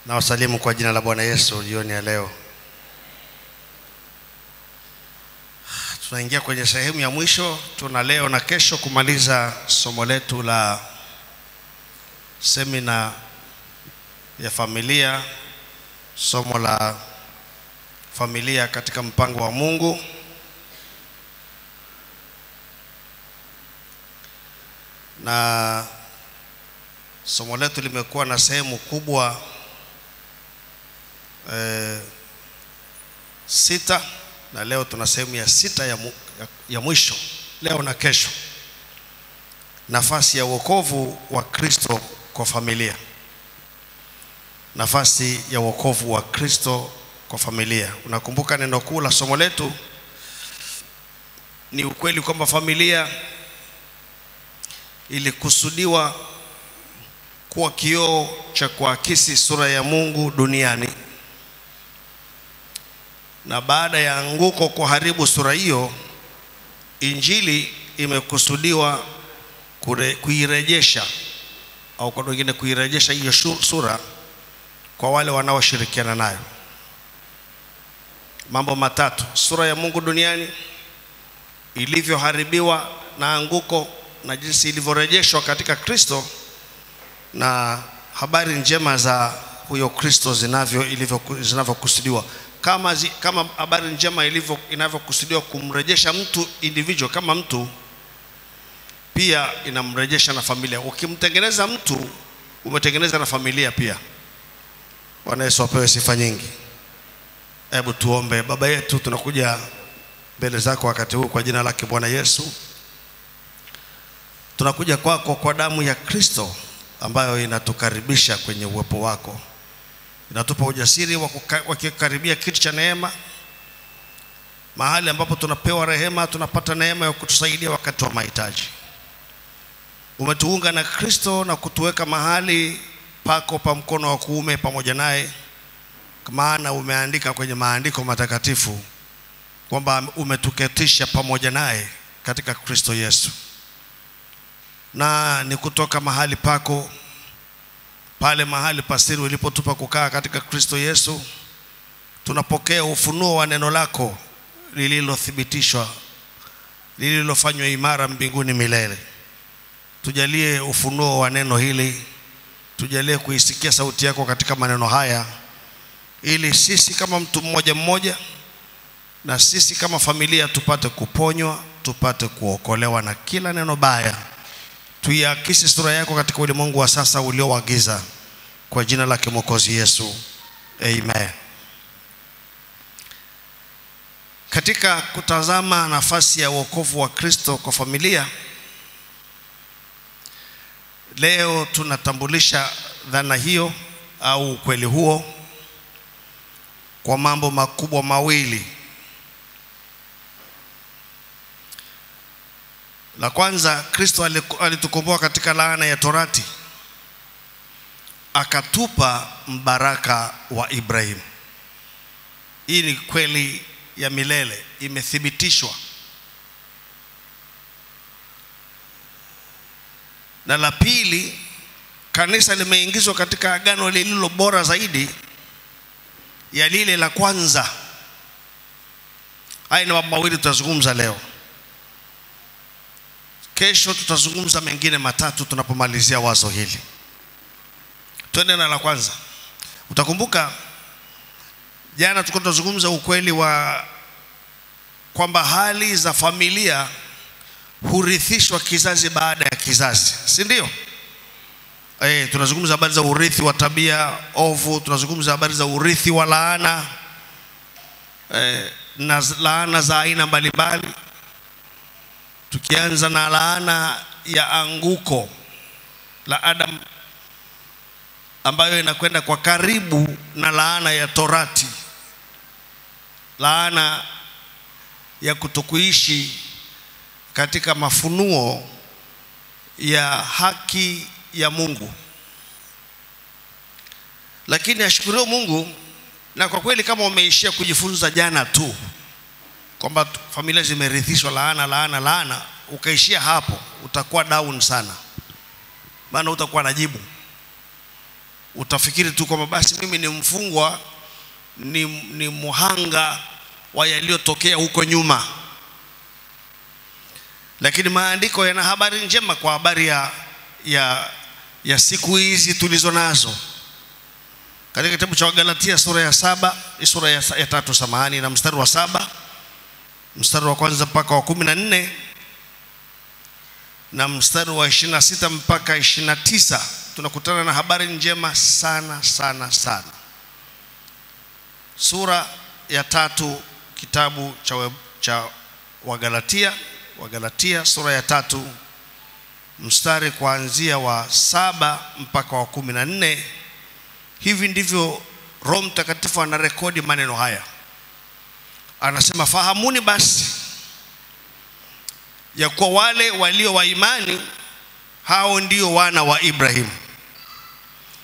Na wasalimu kwa jina la Bwana Yesu jioni ya leo. Tunaingia kwenye sehemu ya mwisho. Tuna leo na kesho kumaliza somo letu la semina ya familia, somo la familia katika mpango wa Mungu. Na somo letu limekuwa na sehemu kubwa sita, na leo tuna sehemu ya sita ya mwisho, leo na kesho. Nafasi ya wokovu wa Kristo kwa familia. Nafasi ya wokovu wa Kristo kwa familia. Unakumbuka neno kuu la somo letu ni ukweli kwamba familia ilikusudiwa kuwa kioo cha kuakisi sura ya Mungu duniani, na baada ya anguko kuharibu sura hiyo, Injili imekusudiwa kuirejesha, au kwa wengine kuirejesha hiyo sura kwa wale wanaoshirikiana nayo. Mambo matatu: sura ya Mungu duniani ilivyoharibiwa na anguko na jinsi ilivyorejeshwa katika Kristo, na habari njema za huyo Kristo zinavyokusudiwa. Kama habari njema inavyokusudiwa kumrejesha mtu individual kama mtu, pia inamrejesha na familia. Ukimtengeneza mtu, umetengeneza na familia pia. Bwana Yesu apewe sifa nyingi. Hebu tuombe. Baba yetu, tunakuja mbele zako wakati huu kwa jina lake Bwana Yesu. Tunakuja kwako kwa damu ya Kristo ambayo inatukaribisha kwenye uwepo wako. Inatupa ujasiri wa kukaribia kiti cha neema, mahali ambapo tunapewa rehema, tunapata neema ya kutusaidia wakati wa mahitaji. Umetuunga na Kristo na kutuweka mahali pako pa mkono wa kuume pamoja naye, maana umeandika kwenye maandiko matakatifu kwamba umetuketisha pamoja naye katika Kristo Yesu. Na ni kutoka mahali pako pale, mahali pasiri ulipotupa kukaa katika Kristo Yesu, tunapokea ufunuo wa neno lako lililothibitishwa, lililofanywa imara mbinguni milele. Tujalie ufunuo wa neno hili, tujalie kuisikia sauti yako katika maneno haya, ili sisi kama mtu mmoja mmoja na sisi kama familia tupate kuponywa, tupate kuokolewa na kila neno baya. Tuiakisi sura yako katika ulimwengu wa sasa uliowagiza, kwa jina lake Mwokozi Yesu, amen. Katika kutazama nafasi ya wokovu wa Kristo kwa familia, leo tunatambulisha dhana hiyo au ukweli huo kwa mambo makubwa mawili. La kwanza, Kristo alitukomboa katika laana ya Torati, akatupa mbaraka wa Ibrahim. Hii ni kweli ya milele, imethibitishwa. Na la pili, kanisa limeingizwa katika agano lililo bora zaidi ya lile la kwanza. Haya ni mambo mawili tutazungumza leo. Kesho tutazungumza mengine matatu tunapomalizia wazo hili. Twende na la kwanza. Utakumbuka jana tulikuwa tunazungumza ukweli wa kwamba hali za familia hurithishwa kizazi baada ya kizazi, si ndio? Tunazungumza habari za urithi wa tabia ovu, tunazungumza habari za urithi wa laana, na laana za aina mbalimbali. Tukianza na laana ya anguko la Adam, ambayo inakwenda kwa karibu na laana ya Torati, laana ya kutokuishi katika mafunuo ya haki ya Mungu. Lakini ashukuriwe Mungu, na kwa kweli kama umeishia kujifunza jana tu kwamba familia zimerithishwa laana, ukaishia hapo, utakuwa down sana, maana utakuwa na jibu. utafikiri tu kwamba basi mimi ni mfungwa, ni muhanga wa yaliyotokea huko nyuma. Lakini maandiko yana habari njema kwa habari ya siku hizi tulizo nazo. Katika kitabu cha Wagalatia sura ya 3 samahani, na mstari wa 7, mstari wa kwanza mpaka wa 14, na mstari wa 26 mpaka 29, tunakutana na habari njema sana sana sana. Sura ya 3 kitabu cha Wagalatia sura ya 3 mstari kuanzia wa 7 mpaka wa 14. Hivi ndivyo Roho Mtakatifu anarekodi maneno haya. Anasema, fahamuni basi ya kuwa wale walio wa imani hao ndio wana wa Ibrahimu.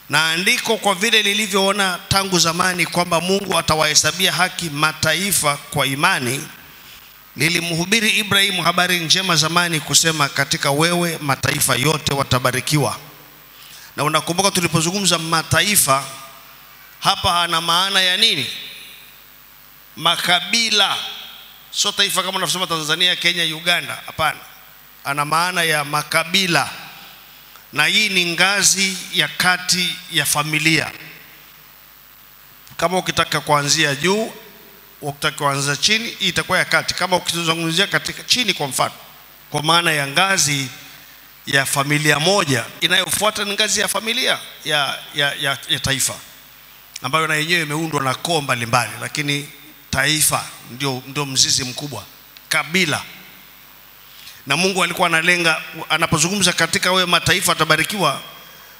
Na andiko kwa vile lilivyoona tangu zamani kwamba Mungu atawahesabia haki mataifa kwa imani, lilimhubiri Ibrahimu habari njema zamani kusema, katika wewe mataifa yote watabarikiwa. Na unakumbuka tulipozungumza mataifa hapa ana maana ya nini? Makabila. Sio taifa kama unavyosema Tanzania, Kenya, Uganda. Hapana, ana maana ya makabila. Na hii ni ngazi ya kati ya familia. Kama ukitaka kuanzia juu, ukitaka kuanzia chini, hii itakuwa ya kati. Kama ukizungumzia katika chini kwa mfano, kwa maana ya ngazi ya familia moja, inayofuata ni ngazi ya familia ya taifa, ambayo na yenyewe imeundwa na koo mbalimbali, lakini taifa ndio mzizi mkubwa, kabila. Na Mungu alikuwa analenga, anapozungumza katika wewe mataifa watabarikiwa,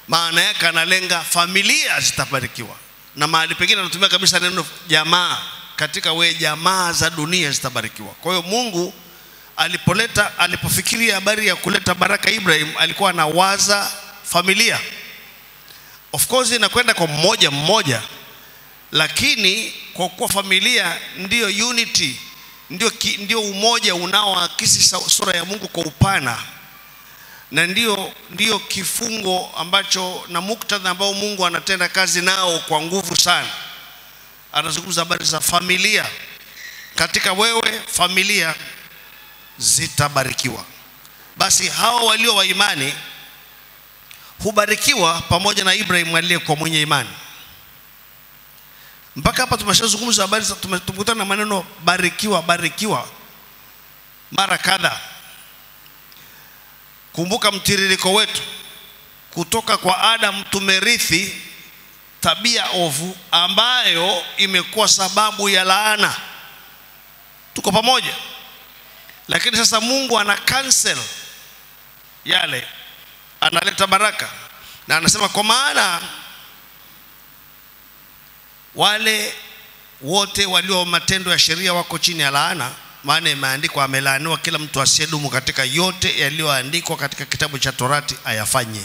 maana yake analenga familia zitabarikiwa. Na mahali pengine anatumia kabisa neno jamaa, katika wewe jamaa za dunia zitabarikiwa. Kwa hiyo Mungu alipofikiria habari ya kuleta baraka Ibrahim, alikuwa anawaza familia. Of course inakwenda kwa mmoja mmoja, lakini kwa kuwa familia ndio unity, ndio umoja unaoakisi sura ya Mungu kwa upana, na ndio kifungo ambacho na muktadha ambao Mungu anatenda kazi nao kwa nguvu sana. Anazungumza habari za familia. Katika wewe familia zitabarikiwa. Basi hao walio wa imani hubarikiwa pamoja na Ibrahim aliyekuwa mwenye imani. Mpaka hapa tumeshazungumza habari za, tumekutana na maneno barikiwa mara kadha. Kumbuka mtiririko wetu. Kutoka kwa Adam tumerithi tabia ovu ambayo imekuwa sababu ya laana. Tuko pamoja. Lakini sasa Mungu ana cancel yale, analeta baraka. Na anasema, kwa maana wale wote walio matendo ya sheria wako chini ya laana, maana imeandikwa, amelaaniwa kila mtu asiyedumu katika yote yaliyoandikwa katika kitabu cha Torati ayafanye.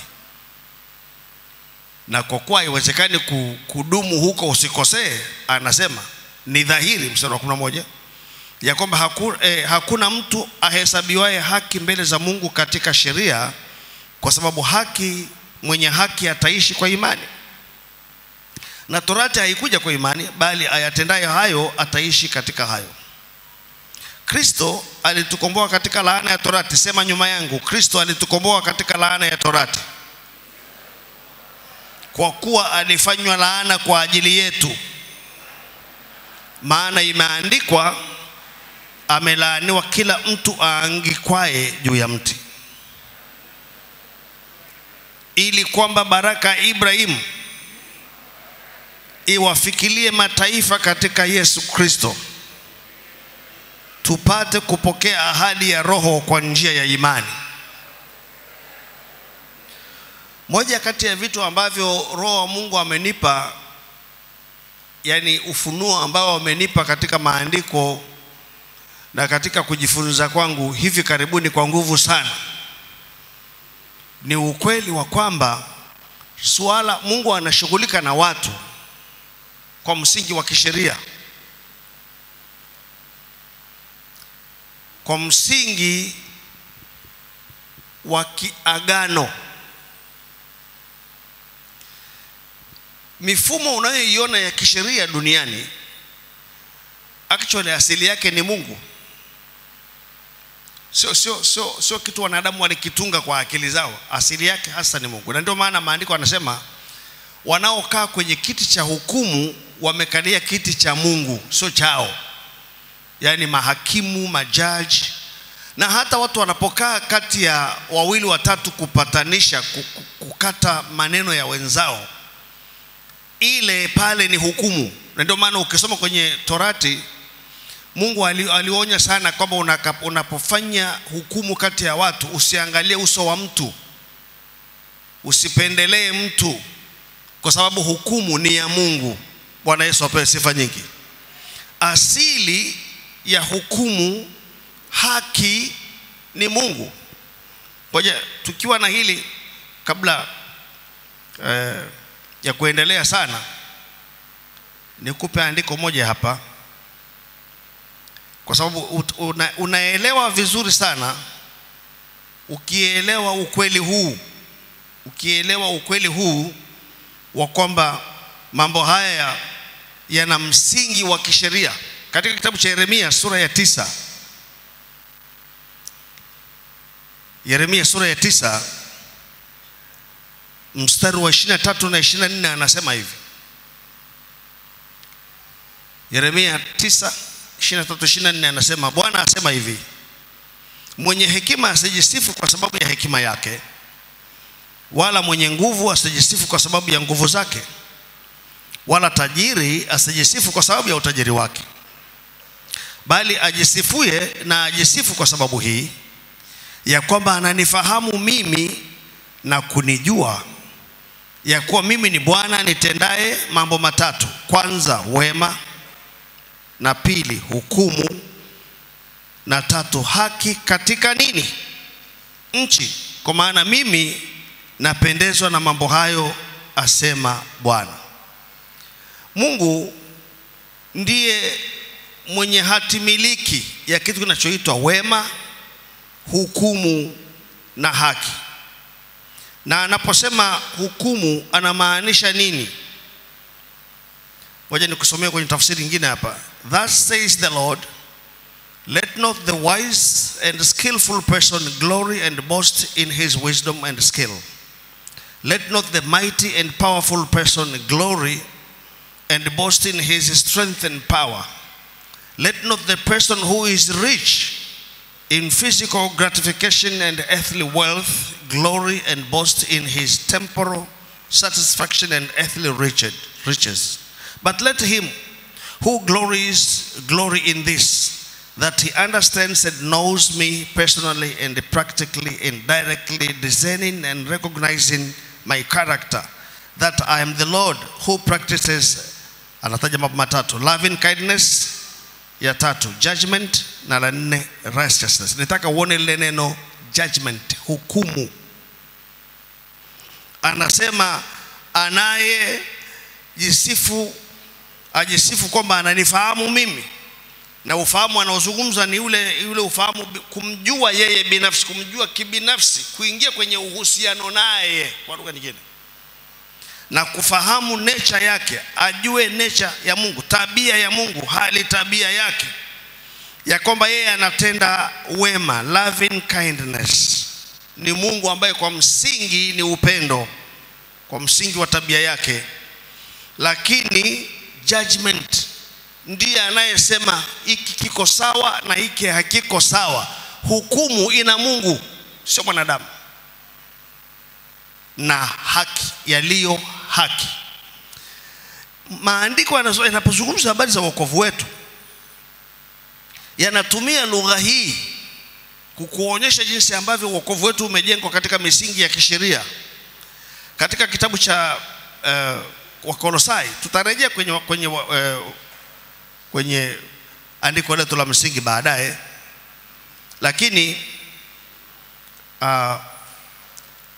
Na kwa kuwa haiwezekani kudumu huko usikosee, anasema ni dhahiri, mstari wa 11, ya kwamba hakuna mtu ahesabiwaye haki mbele za Mungu katika sheria, kwa sababu mwenye haki ataishi kwa imani. Na Torati haikuja kwa imani, bali ayatendayo hayo ataishi katika hayo. Kristo alitukomboa katika laana ya Torati. Sema nyuma yangu, Kristo alitukomboa katika laana ya Torati, kwa kuwa alifanywa laana kwa ajili yetu. Maana imeandikwa, amelaaniwa kila mtu aangikwaye juu ya mti, ili kwamba baraka Ibrahimu iwafikilie mataifa katika Yesu Kristo, tupate kupokea ahadi ya Roho kwa njia ya imani. Moja kati ya vitu ambavyo Roho wa Mungu amenipa, yani ufunuo ambao amenipa katika maandiko na katika kujifunza kwangu hivi karibuni kwa nguvu sana, ni ukweli wa kwamba Mungu anashughulika na watu kwa msingi wa kisheria, kwa msingi wa kiagano. mifumo unayoiona ya kisheria duniani actually asili yake ni Mungu. Sio kitu wanadamu walikitunga kwa akili zao. Asili yake hasa ni Mungu. Na ndio maana maandiko yanasema wanaokaa kwenye kiti cha hukumu wamekalia kiti cha Mungu, sio chao. Yaani mahakimu, majaji, na hata watu wanapokaa kati ya wawili watatu kupatanisha, kukata maneno ya wenzao, ile pale ni hukumu. Na ndio maana ukisoma kwenye Torati, Mungu alionya sana kwamba unapofanya hukumu kati ya watu usiangalie uso wa mtu, usipendelee mtu, kwa sababu hukumu ni ya Mungu. Bwana Yesu apewe sifa nyingi. Asili ya hukumu, haki ni Mungu. Ngoja tukiwa na hili kabla ya kuendelea sana, nikupe andiko moja hapa, kwa sababu unaelewa vizuri sana ukielewa ukweli huu wa kwamba mambo haya yana msingi wa kisheria. Katika kitabu cha Yeremia sura ya 9, Yeremia sura ya 9 mstari wa 23 na 24 anasema hivi. Yeremia 9:23-24 anasema, Bwana asema hivi: mwenye hekima asijisifu kwa sababu ya hekima yake, wala mwenye nguvu asijisifu kwa sababu ya nguvu zake, wala tajiri asijisifu kwa sababu ya utajiri wake, bali ajisifuye na ajisifu kwa sababu hii, ya kwamba ananifahamu mimi na kunijua, ya kuwa mimi ni Bwana nitendaye mambo matatu: kwanza wema, na pili hukumu, na tatu haki katika nini? Nchi. Kwa maana mimi napendezwa na mambo hayo, asema Bwana. Mungu ndiye mwenye hati miliki ya kitu kinachoitwa wema, hukumu na haki. Na anaposema hukumu anamaanisha nini? Ngoja nikusomee kwenye tafsiri nyingine hapa. Thus says the Lord, let not the wise and skillful person glory and boast in his wisdom and skill. Let not the mighty and powerful person glory and boast in his strength and power. Let not the person who is rich in physical gratification and earthly wealth glory and boast in his temporal satisfaction and earthly riches. But let him who glories glory in this, that he understands and knows me personally and practically and directly, discerning and recognizing my character, that I am the Lord who practices, anataja mambo matatu: loving kindness, ya tatu judgment, na la nne righteousness. Nitaka uone lile neno judgment, hukumu. Anasema anaye ajisifu kwamba ananifahamu mimi. Na ufahamu anaozungumza ni ule ufahamu kumjua yeye binafsi, kumjua kibinafsi, kuingia kwenye uhusiano naye kwa lugha nyingine, na kufahamu nature yake, ajue nature ya Mungu, tabia ya Mungu, hali tabia yake, ya kwamba yeye anatenda wema, loving kindness. Ni Mungu ambaye kwa msingi ni upendo, kwa msingi wa tabia yake. Lakini judgment ndiye anayesema hiki kiko sawa na hiki hakiko sawa. Hukumu ina Mungu, sio mwanadamu. Na haki, yaliyo haki. Maandiko yanapozungumza habari za wokovu wetu yanatumia lugha hii kukuonyesha jinsi ambavyo wokovu wetu umejengwa katika misingi ya kisheria. Katika kitabu cha Wakolosai, tutarejea kwenye andiko letu la msingi baadaye, lakini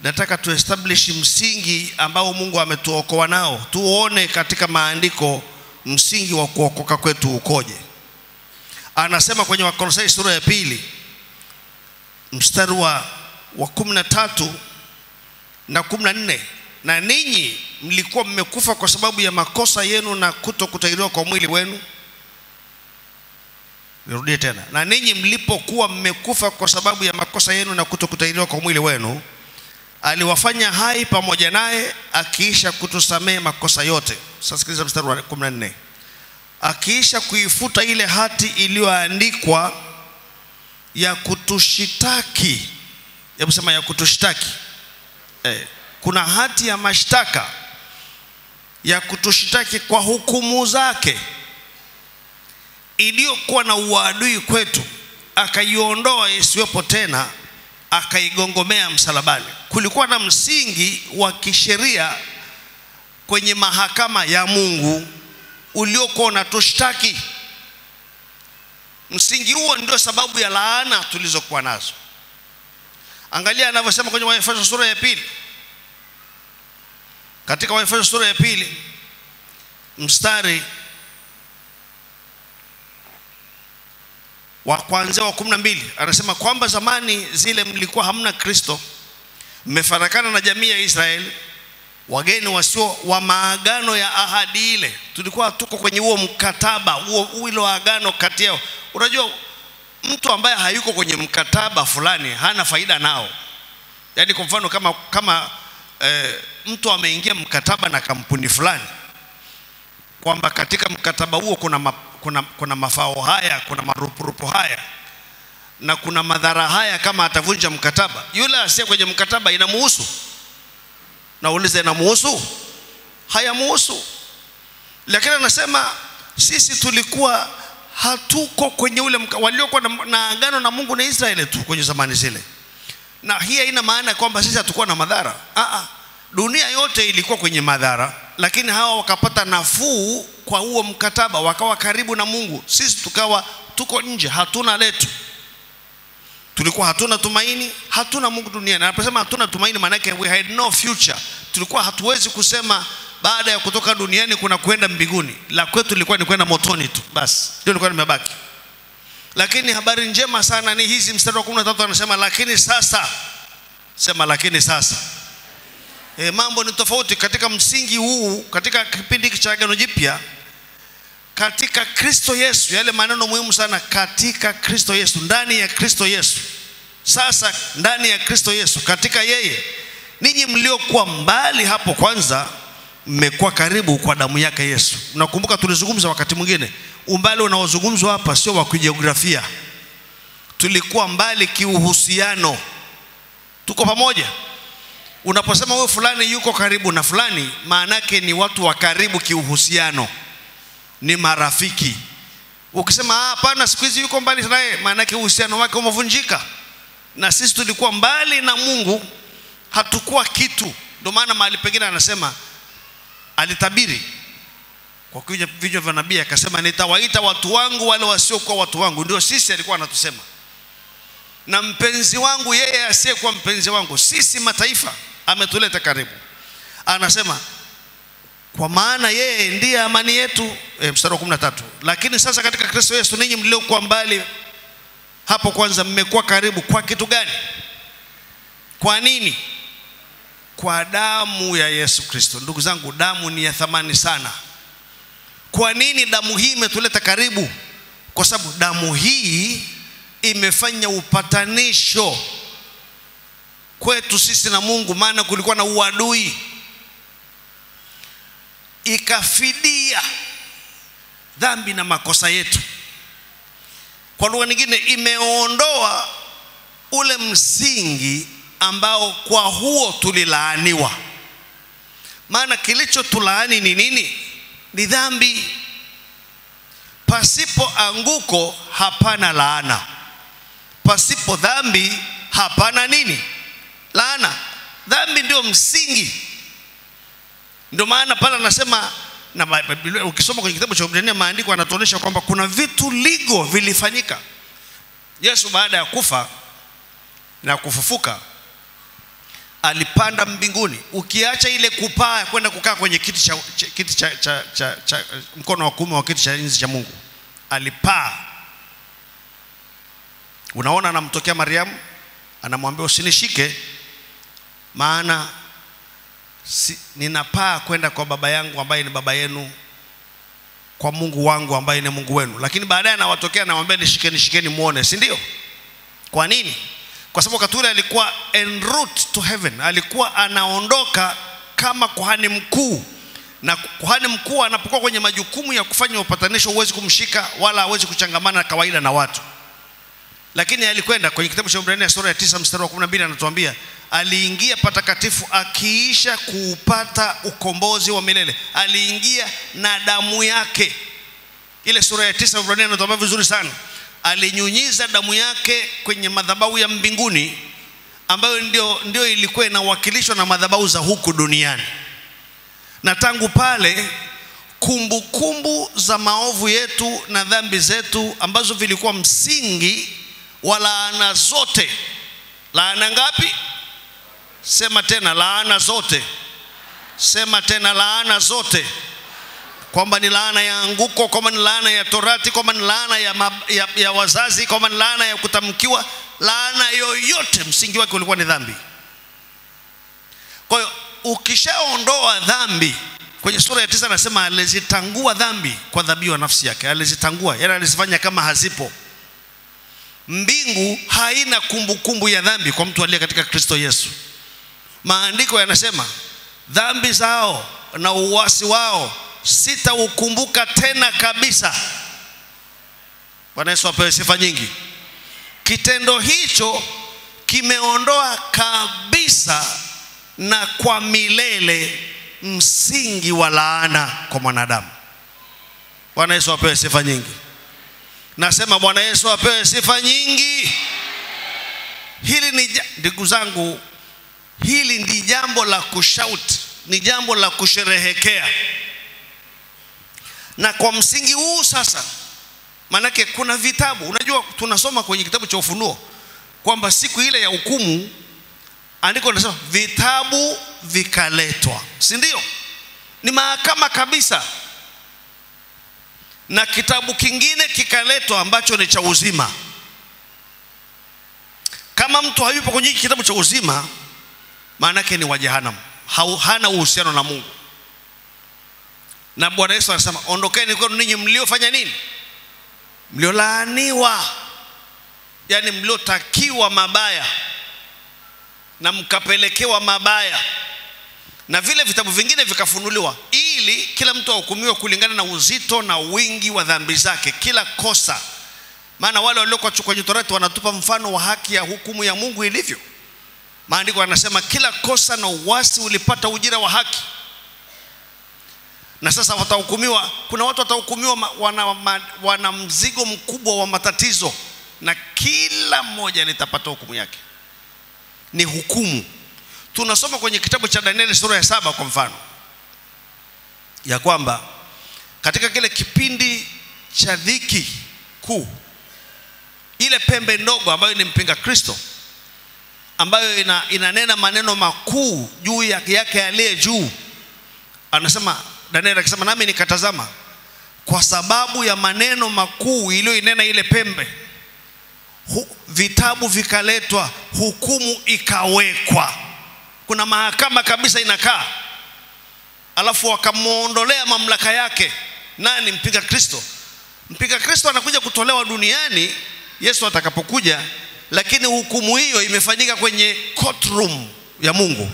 nataka tuestablish msingi ambao Mungu ametuokoa nao. Tuone katika maandiko msingi wa kuokoka kwetu ukoje. Anasema kwenye Wakolosai sura ya 2 mstari wa 13 na 14, na ninyi mlikuwa mmekufa kwa sababu ya makosa yenu na kutokutahiriwa kwa mwili wenu. Nirudie tena. Na ninyi mlipokuwa mmekufa kwa sababu ya makosa yenu na kutokutahiriwa kwa mwili wenu, aliwafanya hai pamoja naye, akiisha kutusamehe makosa yote. Sasa sikiliza mstari wa 14. Akiisha kuifuta ile hati iliyoandikwa ya kutushitaki. Hebu sema ya kutushitaki. Kuna hati ya mashtaka ya kutushitaki kwa hukumu zake, iliyokuwa na uadui kwetu, akaiondoa isiwepo tena, akaigongomea msalabani. Kulikuwa na msingi wa kisheria kwenye mahakama ya Mungu uliokuwa unatushtaki. Msingi huo ndio sababu ya laana tulizokuwa nazo. Angalia anavyosema kwenye Waefeso sura ya 2. Katika Waefeso sura ya 2 mstari wa kuanzia wa 12 anasema kwamba zamani zile mlikuwa hamna Kristo, mmefarakana na jamii ya Israeli, wageni wasio wa maagano ya ahadi ile. Tulikuwa tuko kwenye huo mkataba, huo ile agano kati yao. Unajua mtu ambaye hayuko kwenye mkataba fulani hana faida nao. Yaani kwa mfano kama mtu ameingia mkataba na kampuni fulani, kwamba katika mkataba huo kuna mafao haya, kuna marupurupu haya na kuna madhara haya kama atavunja mkataba, yule asiye kwenye mkataba inamuhusu? Nauliza, inamuhusu? Hayamuhusu. Lakini anasema sisi tulikuwa hatuko kwenye ule waliokuwa na agano na Mungu na Israeli tu kwenye zamani zile. Na hii haina maana kwamba sisi hatukuwa na madhara. Dunia yote ilikuwa kwenye madhara, lakini hawa wakapata nafuu kwa huo mkataba, wakawa karibu na Mungu. Sisi tukawa tuko nje, hatuna letu. Tulikuwa hatuna tumaini, hatuna Mungu duniani. Na anaposema hatuna tumaini, maana yake we had no future. Tulikuwa hatuwezi kusema baada ya kutoka duniani kuna kwenda mbinguni. La kwetu lilikuwa ni kwenda motoni tu, basi ndio lilikuwa limebaki. Lakini habari njema sana ni hizi. Mstari wa 13 anasema lakini sasa. Sema lakini sasa. Mambo ni tofauti katika msingi huu, katika kipindi cha Agano Jipya, katika Kristo Yesu. Yale maneno muhimu sana, katika Kristo Yesu, ndani ya Kristo Yesu. Sasa ndani ya Kristo Yesu, katika yeye, ninyi mliokuwa mbali hapo kwanza mmekuwa karibu kwa damu yake Yesu. Nakumbuka tulizungumza wakati mwingine, umbali unaozungumzwa hapa sio wa kijiografia. Tulikuwa mbali kiuhusiano. Tuko pamoja. Unaposema wewe fulani yuko karibu na fulani, maana yake ni watu wa karibu kiuhusiano, ni marafiki. Ukisema hapana siku hizi yuko mbali naye, maana yake uhusiano wake umevunjika. Na sisi tulikuwa mbali na Mungu, hatukuwa kitu. Ndio maana mahali pengine anasema, alitabiri kwa vinywa vya nabii akasema, nitawaita watu wangu wale wasiokuwa watu wangu. Ndio sisi alikuwa anatusema. Na mpenzi wangu yeye asiyekuwa mpenzi wangu. Sisi mataifa ametuleta karibu. Anasema kwa maana yeye ndiye amani yetu. Mstari wa 13. Lakini sasa katika Kristo Yesu, ninyi mliokuwa mbali hapo kwanza mmekuwa karibu. Kwa kitu gani? Kwa nini? Kwa damu ya Yesu Kristo. Ndugu zangu, damu ni ya thamani sana. Kwa nini damu hii imetuleta karibu? Kwa sababu damu hii imefanya upatanisho kwetu sisi na Mungu, maana kulikuwa na uadui. Ikafidia dhambi na makosa yetu. Kwa lugha nyingine, imeondoa ule msingi ambao kwa huo tulilaaniwa. Maana kilicho tulaani ni nini? Ni dhambi. Pasipo anguko hapana laana. Pasipo dhambi hapana nini? Laana. Dhambi ndio msingi. Ndio maana pale anasema, na ukisoma kwenye kitabu cha Waebrania maandiko yanatuonyesha kwamba kuna vitu ligo vilifanyika. Yesu baada ya kufa na kufufuka alipanda mbinguni. Ukiacha ile kupaa kwenda kukaa kwenye kiti cha mkono wa kuume wa kiti cha enzi cha Mungu, alipaa. Unaona anamtokea Mariamu, anamwambia usinishike maana ninapaa kwenda kwa baba yangu ambaye ni baba yenu, kwa Mungu wangu ambaye ni Mungu wenu. Lakini baadaye anawatokea na waambia nishikeni muone, si ndio? Kwa nini? Kwa sababu wakati ule alikuwa en route to heaven, alikuwa anaondoka kama kuhani mkuu, na kuhani mkuu anapokuwa kwenye majukumu ya kufanya upatanisho huwezi kumshika wala hawezi kuchangamana kawaida na watu. Lakini alikwenda kwenye kitabu cha Ibrania sura ya 9 mstari wa 12, anatuambia aliingia patakatifu akiisha kuupata ukombozi wa milele. Aliingia na damu yake. Ile sura ya 9 Ibrania inatuambia vizuri sana, alinyunyiza damu yake kwenye madhabahu ya mbinguni, ambayo ndio ilikuwa inawakilishwa na madhabahu za huku duniani. Na tangu pale kumbukumbu za maovu yetu na dhambi zetu ambazo vilikuwa msingi wa laana zote. Laana ngapi? Sema tena, laana zote. Sema tena, laana zote. Kwamba ni laana ya anguko, kwamba ni laana ya torati, kwamba ni laana ya wazazi, kwamba ni laana ya kutamkiwa, laana yoyote msingi wake ulikuwa ni dhambi. Kwa hiyo ukishaondoa dhambi, kwenye sura ya 9 anasema alizitangua dhambi kwa dhabihu ya nafsi yake. Alizitangua, yani alizifanya kama hazipo. Mbingu haina kumbukumbu ya dhambi kwa mtu aliye katika Kristo Yesu. Maandiko yanasema dhambi zao na uasi wao sitaukumbuka tena kabisa. Bwana Yesu apewe sifa nyingi. Kitendo hicho kimeondoa kabisa na kwa milele msingi wa laana kwa mwanadamu. Bwana Yesu apewe sifa nyingi. Nasema Bwana Yesu apewe sifa nyingi. Hili ni ndugu zangu, hili ni jambo la kushout, ni jambo la kusherehekea. Na kwa msingi huu sasa, manake kuna vitabu, unajua tunasoma kwenye kitabu cha Ufunuo kwamba siku ile ya hukumu, andiko linasema vitabu vikaletwa, si ndio? Ni mahakama kabisa. Na kitabu kingine kikaletwa ambacho ni cha uzima. Kama mtu hayupo kwenye kitabu cha uzima, maana yake ni wa jehanamu, hana uhusiano na Mungu. Na Bwana Yesu anasema ondokeni kwenu ninyi mliofanya nini? Mliolaaniwa, yani mliotakiwa mabaya na mkapelekewa mabaya. Na vile vitabu vingine vikafunuliwa ili kila mtu ahukumiwe kulingana na uzito na wingi wa dhambi zake, kila kosa. Maana wale waliokuwa kwenye Torati wanatupa mfano wa haki ya hukumu ya Mungu ilivyo. Maandiko yanasema kila kosa na uasi ulipata ujira wa haki. Na sasa watahukumiwa, kuna watu watahukumiwa wana mzigo mkubwa wa matatizo, na kila mmoja litapata hukumu yake. Ni hukumu. Tunasoma kwenye kitabu cha Danieli sura ya 7 kwa mfano, ya kwamba katika kile kipindi cha dhiki kuu, ile pembe ndogo ambayo ni mpinga Kristo, ambayo inanena maneno makuu juu yake aliye juu, anasema Danieli akisema, nami nikatazama kwa sababu ya maneno makuu iliyoinena ile pembe, vitabu vikaletwa, hukumu ikawekwa. Kuna mahakama kabisa inakaa. Alafu wakamuondolea mamlaka yake. Nani? Mpinga Kristo. Mpinga Kristo anakuja kutolewa duniani Yesu atakapokuja, lakini hukumu hiyo imefanyika kwenye courtroom ya Mungu.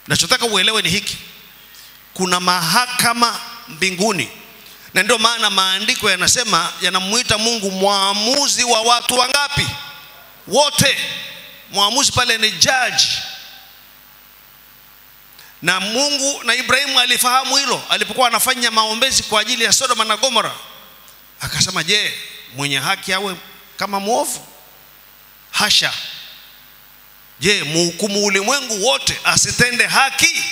Nachotaka uelewe ni hiki: kuna mahakama mbinguni. Na ndio maana maandiko yanasema, yanamuita Mungu mwamuzi wa watu wangapi? Wote. Mwamuzi pale ni judge. Na Mungu na Ibrahimu alifahamu hilo alipokuwa anafanya maombezi kwa ajili ya Sodoma na Gomora. Akasema, je, mwenye haki awe kama mwovu? Hasha. Je, mhukumu ulimwengu wote asitende haki?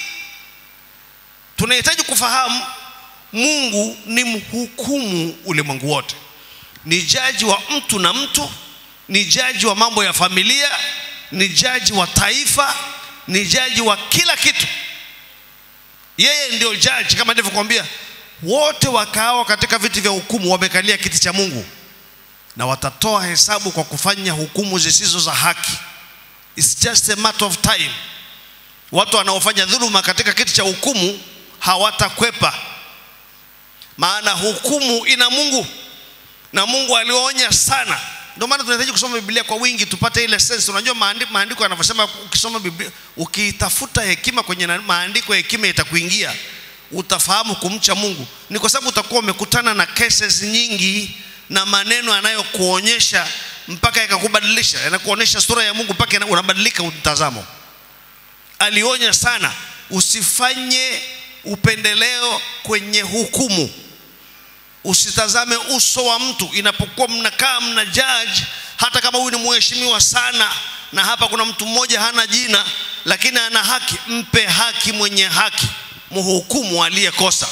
Tunahitaji kufahamu Mungu ni mhukumu ulimwengu wote. Ni jaji wa mtu na mtu, ni jaji wa mambo ya familia, ni jaji wa taifa, ni jaji wa kila kitu. Yeye ndio jaji, kama nilivyokuambia, wote wakao katika viti vya hukumu wamekalia kiti cha Mungu, na watatoa hesabu kwa kufanya hukumu zisizo za haki. It's just a matter of time. Watu wanaofanya dhuluma katika kiti cha hukumu hawatakwepa, maana hukumu ina Mungu, na Mungu alionya sana. Ndio maana tunahitaji kusoma Biblia kwa wingi tupate ile sense. Unajua maandiko yanavyosema, ukisoma Biblia, ukitafuta hekima kwenye maandiko, hekima itakuingia, utafahamu kumcha Mungu. Ni kwa sababu utakuwa umekutana na cases nyingi na maneno yanayokuonyesha mpaka yakakubadilisha, yanakuonyesha sura ya Mungu mpaka unabadilika mtazamo. Alionya sana, usifanye upendeleo kwenye hukumu. Usitazame uso wa mtu inapokuwa mnakaa mna judge, hata kama huyu ni mheshimiwa sana na hapa kuna mtu mmoja hana jina lakini ana haki, mpe haki mwenye haki, mhukumu aliyekosa.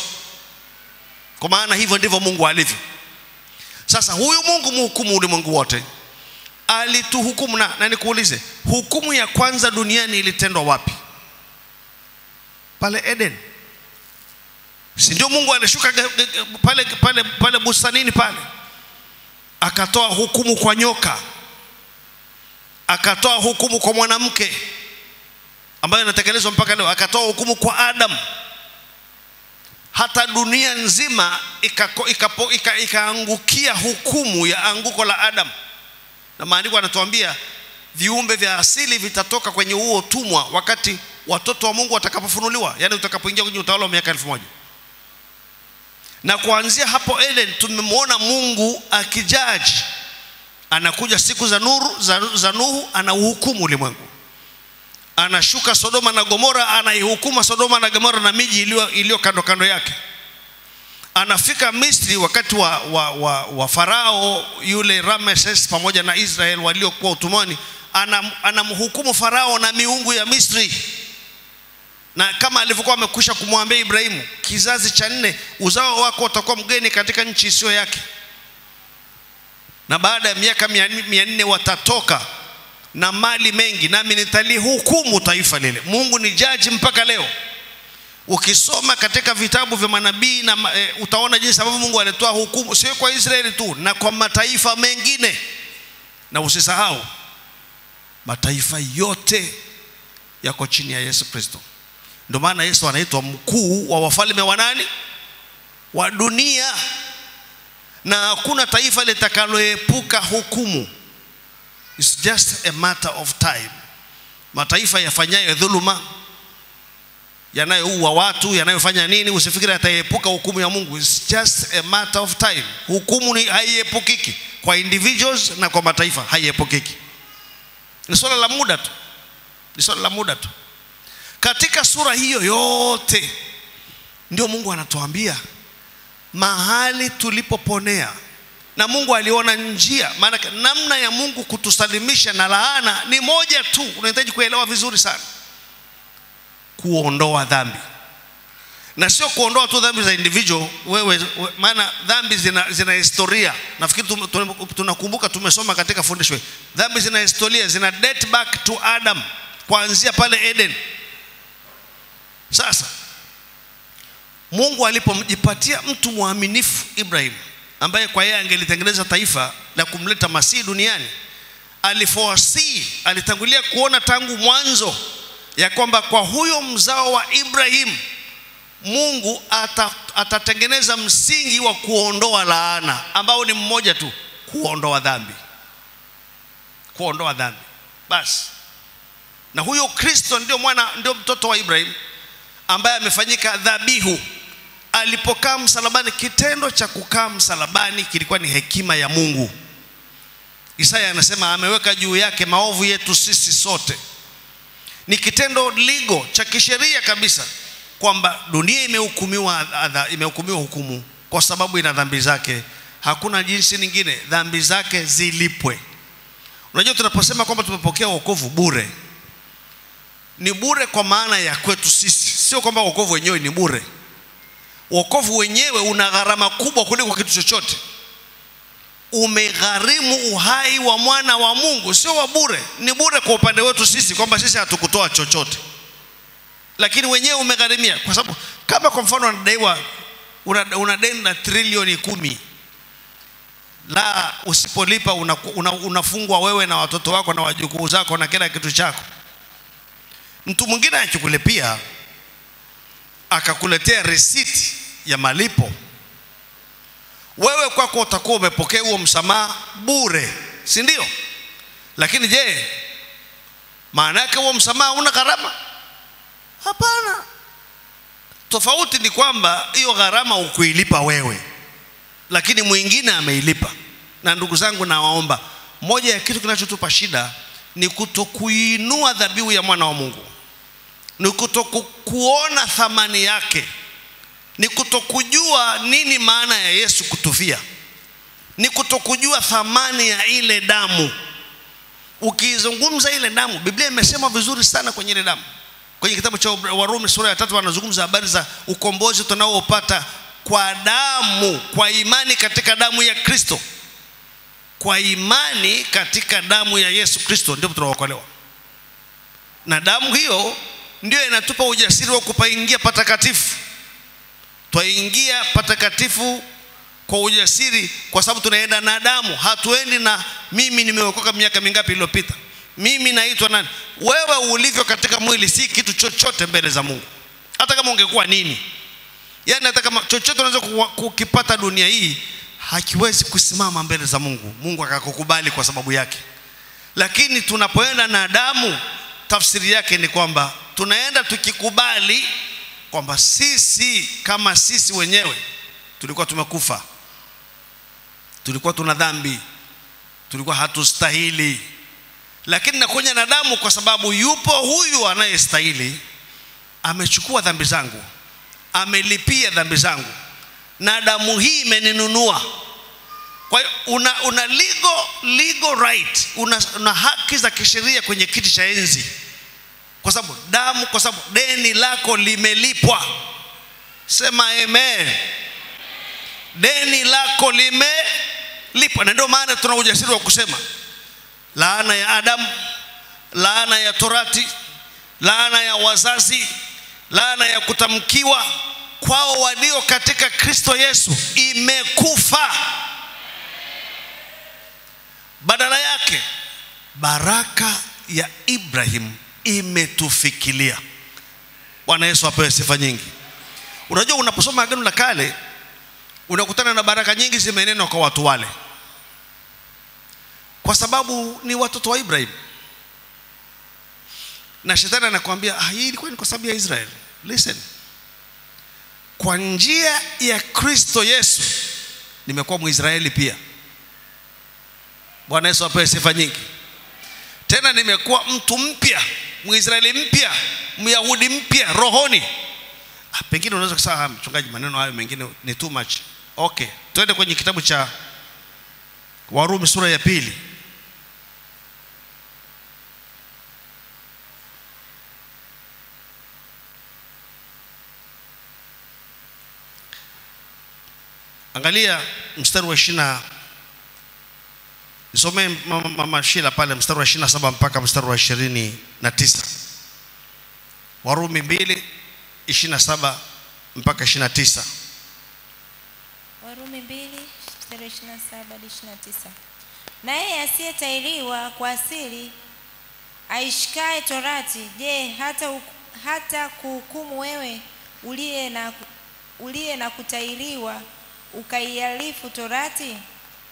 Kwa maana hivyo ndivyo Mungu alivyo. Sasa huyu Mungu mhukumu ulimwengu wote alituhukumu, na nikuulize, hukumu ya kwanza duniani ilitendwa wapi? Pale Eden. Si ndio Mungu alishuka pale bustanini pale, akatoa hukumu kwa nyoka, akatoa hukumu kwa mwanamke ambayo inatekelezwa mpaka leo, akatoa hukumu kwa Adam. Hata dunia nzima ikaangukia hukumu ya anguko la Adam. Na maandiko yanatuambia viumbe vya asili vitatoka kwenye huo utumwa wakati watoto wa Mungu watakapofunuliwa, yani utakapoingia kwenye utawala wa miaka 1000. Na kuanzia hapo Eden tumemwona Mungu akijaji. Anakuja siku za Nuhu, anahukumu ulimwengu. Anashuka Sodoma na Gomora, anaihukuma Sodoma na Gomora na miji iliyo kando kando yake. Anafika Misri wakati wa Farao yule Ramesses pamoja na Israel waliokuwa utumwani, anamhukumu Farao na miungu ya Misri. Na kama alivyokuwa amekwisha kumwambia Ibrahimu, kizazi cha 4 uzao wako utakuwa mgeni katika nchi isiyo yake, na baada ya miaka 400 watatoka na mali mengi, nami nitalihukumu taifa lile. Mungu ni jaji mpaka leo. Ukisoma katika vitabu vya manabii na utaona jinsi ambavyo Mungu alitoa hukumu, sio kwa Israeli tu, na kwa mataifa mengine. Na usisahau mataifa yote yako chini ya Yesu Kristo. Ndio maana Yesu anaitwa mkuu wa wafalme wa nani? Wa dunia. Na hakuna taifa litakaloepuka hukumu. It's just a matter of time. Mataifa yafanyayo dhuluma, yanayoua watu, yanayofanya nini, usifikiri ataepuka hukumu ya Mungu. It's just a matter of time. Hukumu ni haiepukiki kwa individuals na kwa mataifa, haiepukiki. Ni swala la muda tu. Ni swala la muda tu. Katika sura hiyo yote ndio Mungu anatuambia mahali tulipoponea. Na Mungu aliona njia, maana namna ya Mungu kutusalimisha na laana ni moja tu. Unahitaji kuelewa vizuri sana. Kuondoa dhambi. Na sio kuondoa tu dhambi za individual maana dhambi zina historia. Nafikiri tunakumbuka tumesoma katika fundisho. Dhambi zina historia, zina date back to Adam, kuanzia pale Eden. Sasa Mungu alipomjipatia mtu mwaminifu Ibrahim, ambaye kwa yeye angelitengeneza taifa la kumleta Masihi duniani, alitangulia kuona tangu mwanzo ya kwamba kwa huyo mzao wa Ibrahim Mungu atatengeneza msingi wa kuondoa laana, ambao ni mmoja tu, kuondoa dhambi. Kuondoa dhambi. Basi. Na huyo Kristo ndio mtoto wa Ibrahim ambaye amefanyika dhabihu. Alipokaa msalabani, kitendo cha kukaa msalabani kilikuwa ni hekima ya Mungu. Isaya anasema ameweka juu yake maovu yetu sisi sote. Ni kitendo legal cha kisheria kabisa kwamba dunia imehukumiwa hukumu kwa sababu ina dhambi zake. Hakuna jinsi nyingine, dhambi zake zilipwe. Unajua tunaposema kwamba tumepokea wokovu bure, ni bure kwa maana ya kwetu sisi, sio kwamba wokovu wenyewe ni bure. Wokovu wenyewe una gharama kubwa kuliko kitu chochote. Umegharimu uhai wa mwana wa Mungu, sio wa bure. Ni bure kwa upande wetu sisi, kwamba sisi hatukutoa chochote, lakini wenyewe umegharimia. Kwa sababu kama kwa mfano unadaiwa, una deni na trilioni 10, la usipolipa unafungwa wewe na watoto wako na wajukuu zako na kila kitu chako. Mtu mwingine akikulipia akakuletea receipt ya malipo, wewe kwako utakuwa umepokea huo msamaha bure, si ndio? Lakini je, maana yake huo msamaha una gharama? Hapana. Tofauti ni kwamba hiyo gharama ukuilipa wewe, lakini mwingine ameilipa. Na ndugu zangu, nawaomba, moja ya kitu kinachotupa shida ni kutokuinua dhabihu ya mwana wa Mungu, ni kutokuona thamani yake, ni kutokujua nini maana ya Yesu kutufia, ni kutokujua thamani ya ile damu. Ukizungumza ile damu, Biblia imesema vizuri sana kwenye ile damu. Kwenye kitabu cha Warumi sura ya 3 wanazungumza habari za ukombozi tunaoupata kwa damu, kwa imani katika damu ya Kristo. Kwa imani katika damu ya Yesu Kristo ndipo tunaokolewa. Na damu hiyo ndio inatupa ujasiri wa kupaingia patakatifu. Twaingia patakatifu kwa ujasiri kwa sababu tunaenda na damu. Hatuendi na mimi nimeokoka miaka mingapi iliyopita, mimi naitwa nani. Wewe ulivyo katika mwili si kitu chochote mbele za Mungu. Hata kama ungekuwa nini, yani hata kama chochote unaweza kukipata dunia hii, hakiwezi kusimama mbele za Mungu, Mungu akakukubali kwa sababu yake. Lakini tunapoenda na damu, tafsiri yake ni kwamba tunaenda tukikubali kwamba sisi kama sisi wenyewe tulikuwa tumekufa, tulikuwa tuna dhambi, tulikuwa hatustahili. Lakini nakuja na damu kwa sababu yupo huyu anayestahili, amechukua dhambi zangu, amelipia dhambi zangu, na damu hii imeninunua. Kwa hiyo una legal right, una haki za kisheria kwenye kiti cha enzi, kwa sababu damu, kwa sababu deni lako limelipwa. Sema amen. Deni lako limelipwa. Na ndio maana tuna ujasiri wa kusema laana ya Adamu, laana ya Torati, laana ya wazazi, laana ya kutamkiwa kwao walio katika Kristo Yesu imekufa. Badala yake baraka ya Ibrahim imetufikilia. Bwana Yesu apewe sifa nyingi. Unajua, unaposoma Agano la Kale unakutana na baraka nyingi zimenenwa kwa watu wale, kwa sababu ni watoto wa Ibrahim. Na shetani anakuambia hii ilikuwa ni kwa sababu ya Israeli. Listen, kwa njia ya Kristo Yesu nimekuwa Mwisraeli pia. Bwana Yesu apewe sifa nyingi. Tena nimekuwa mtu mpya, Mwisraeli mpya, Myahudi mpya rohoni. Pengine unaweza kusema mchungaji, maneno hayo mengine ni too much. Okay, twende kwenye kitabu cha Warumi sura ya 2. Angalia mstari wa 20. Nisomee mama Shila pale mstari wa 27 mpaka mstari wa 29. Warumi 2:27 mpaka 29. Warumi 2:27 hadi 29. Naye asiyetahiriwa kwa asili aishikae torati, je, hata kuhukumu wewe uliye na kutahiriwa ukaialifu torati?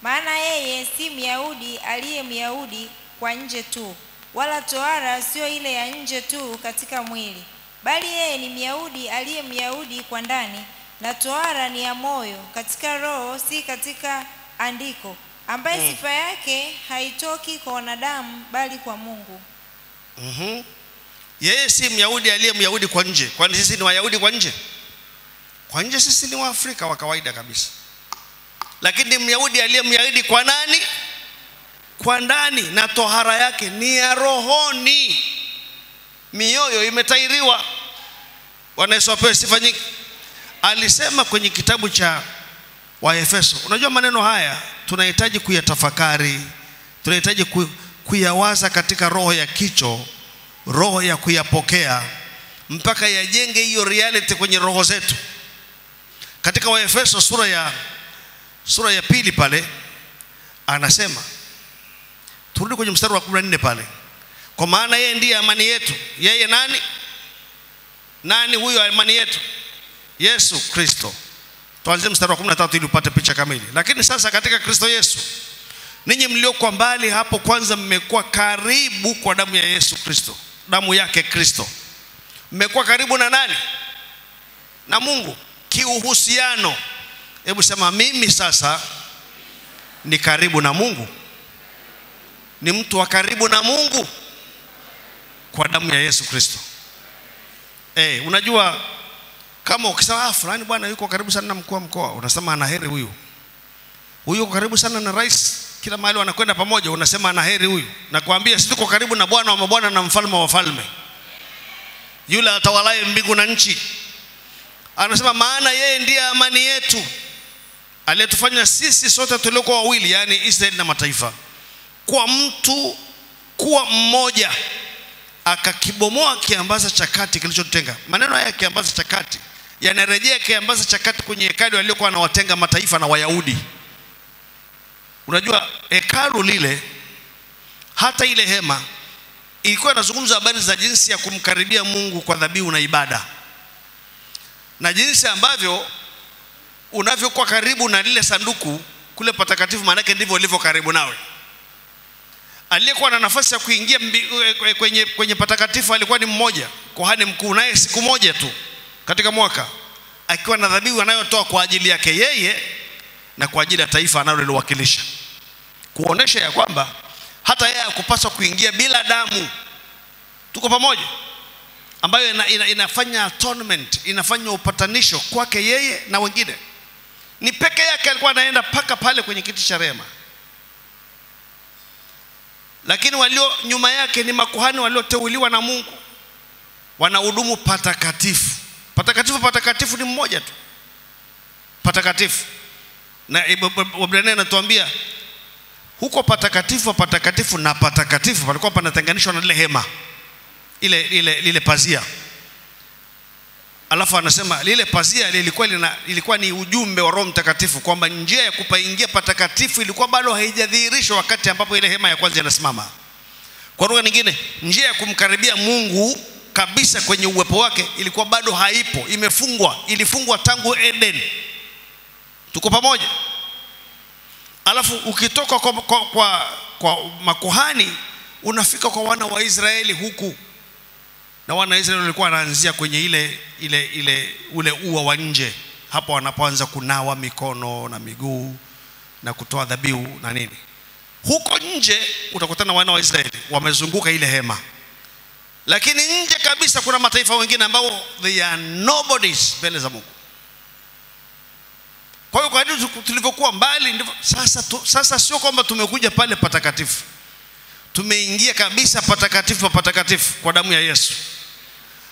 Maana yeye si Myahudi aliye Myahudi kwa nje tu, wala tohara sio ile ya nje tu katika mwili, bali yeye ni Myahudi aliye Myahudi kwa ndani, na tohara ni ya moyo katika roho, si katika andiko, ambaye sifa yake haitoki kwa wanadamu bali kwa Mungu. Yeye si Myahudi aliye Myahudi kwa nje. Kwani sisi ni Wayahudi kwa nje? Kwa nje sisi ni Waafrika wa kawaida kabisa. Lakini Myahudi aliye Myahudi kwa nani? Kwa ndani, na tohara yake ni ya rohoni. Mioyo imetahiriwa. Bwana Yesu apewe sifa nyingi. Alisema kwenye kitabu cha Waefeso. Unajua maneno haya tunahitaji kuyatafakari, tunahitaji kuyawaza katika roho ya kicho, roho ya kuyapokea, mpaka yajenge hiyo reality kwenye roho zetu. Katika Waefeso sura ya 2 pale anasema, turudi kwenye mstari wa 14 pale. Kwa maana yeye ndiye amani yetu. Yeye nani? Nani huyo amani yetu? Yesu Kristo. Tuanze mstari wa 13 ili upate picha kamili. Lakini sasa katika Kristo Yesu, ninyi mliokuwa mbali hapo kwanza mmekuwa karibu kwa damu ya Yesu Kristo. Damu yake Kristo. Mmekuwa karibu na nani? Na Mungu. Kiuhusiano. Hebu sema, mimi sasa ni karibu na Mungu. Ni mtu wa karibu na Mungu kwa damu ya Yesu Kristo. Unajua kama ukisema fulani bwana yuko karibu sana na mkuu wa mkoa, unasema ana heri huyu. Huyu yuko karibu sana na rais, kila mahali wanakwenda pamoja, unasema ana heri huyu. Nakwambia sisi tuko karibu na Bwana wa mabwana na mfalme wa wafalme, yule atawalaye mbingu na nchi. Anasema maana yeye ndiye amani yetu, aliyetufanya sisi sote tuliokuwa wawili, yani Israeli na mataifa, kwa mtu kuwa mmoja, akakibomoa kiambaza cha kati kilichotenga. Maneno haya kiambaza cha kati yanarejea kiambaza cha kati kwenye hekalu aliyokuwa anawatenga mataifa na Wayahudi. Unajua hekalu lile, hata ile hema ilikuwa inazungumza habari za jinsi ya kumkaribia Mungu kwa dhabihu na ibada, na jinsi ambavyo unavyokuwa karibu na lile sanduku kule patakatifu, maana yake ndivyo ulivyo karibu nawe. Aliyekuwa na nafasi ya kuingia kwenye patakatifu alikuwa ni mmoja, kuhani mkuu, naye siku moja tu katika mwaka, akiwa na dhabihu anayotoa kwa ajili yake yeye na kwa ajili ya taifa analoliwakilisha, kuonesha ya kwamba hata yeye hakupaswa kuingia bila damu. Tuko pamoja, ambayo inafanya atonement, inafanya upatanisho kwake yeye na wengine. Ni peke yake alikuwa anaenda paka pale kwenye kiti cha rehema, lakini walio nyuma yake ni makuhani walioteuliwa na Mungu, wanahudumu patakatifu. Patakatifu ni mmoja tu, patakatifu. Na Biblia inatuambia huko patakatifu na patakatifu palikuwa panatenganishwa na ile hema, ile pazia. Alafu anasema lile pazia lilikuwa ni ujumbe wa Roho Mtakatifu, kwamba njia ya kupaingia patakatifu ilikuwa bado haijadhihirishwa wakati ambapo ile hema ya kwanza inasimama. Kwa lugha nyingine, njia ya kumkaribia Mungu kabisa kwenye uwepo wake ilikuwa bado haipo, ilifungwa tangu Eden. Tuko pamoja? Alafu ukitoka kwa makuhani unafika kwa wana wa Israeli huku, na wana wa Israeli walikuwa wanaanzia kwenye ule ua wa nje, hapo wanapoanza kunawa mikono na miguu na kutoa dhabihu na nini. Huko nje utakutana wana wa Israeli wamezunguka ile hema, lakini nje kabisa kuna mataifa wengine ambao they are nobodies mbele za Mungu. Kwa hiyo kadri tulivyokuwa mbali ndivyo sasa sio kwamba tumekuja pale patakatifu, tumeingia kabisa patakatifu kwa damu ya Yesu,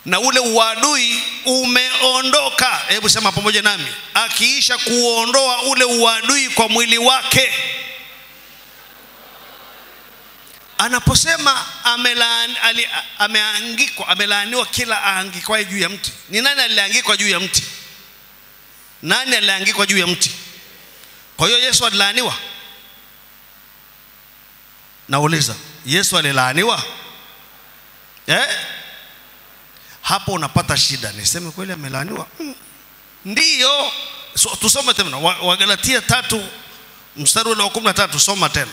na ule uadui umeondoka. Hebu sema pamoja nami, akiisha kuondoa ule uadui kwa mwili wake. Anaposema amelaaniwa kila aangikwaye juu ya mti. Ni nani aliangikwa juu ya mti? Nani aliangikwa juu ya mti? Kwa hiyo Yesu alilaaniwa? Nauliza, Yesu alilaaniwa? Hapo unapata shida. Niseme kweli amelaaniwa? Ndiyo. Tusome tena Wagalatia 3 mstari wa 13. Soma tena.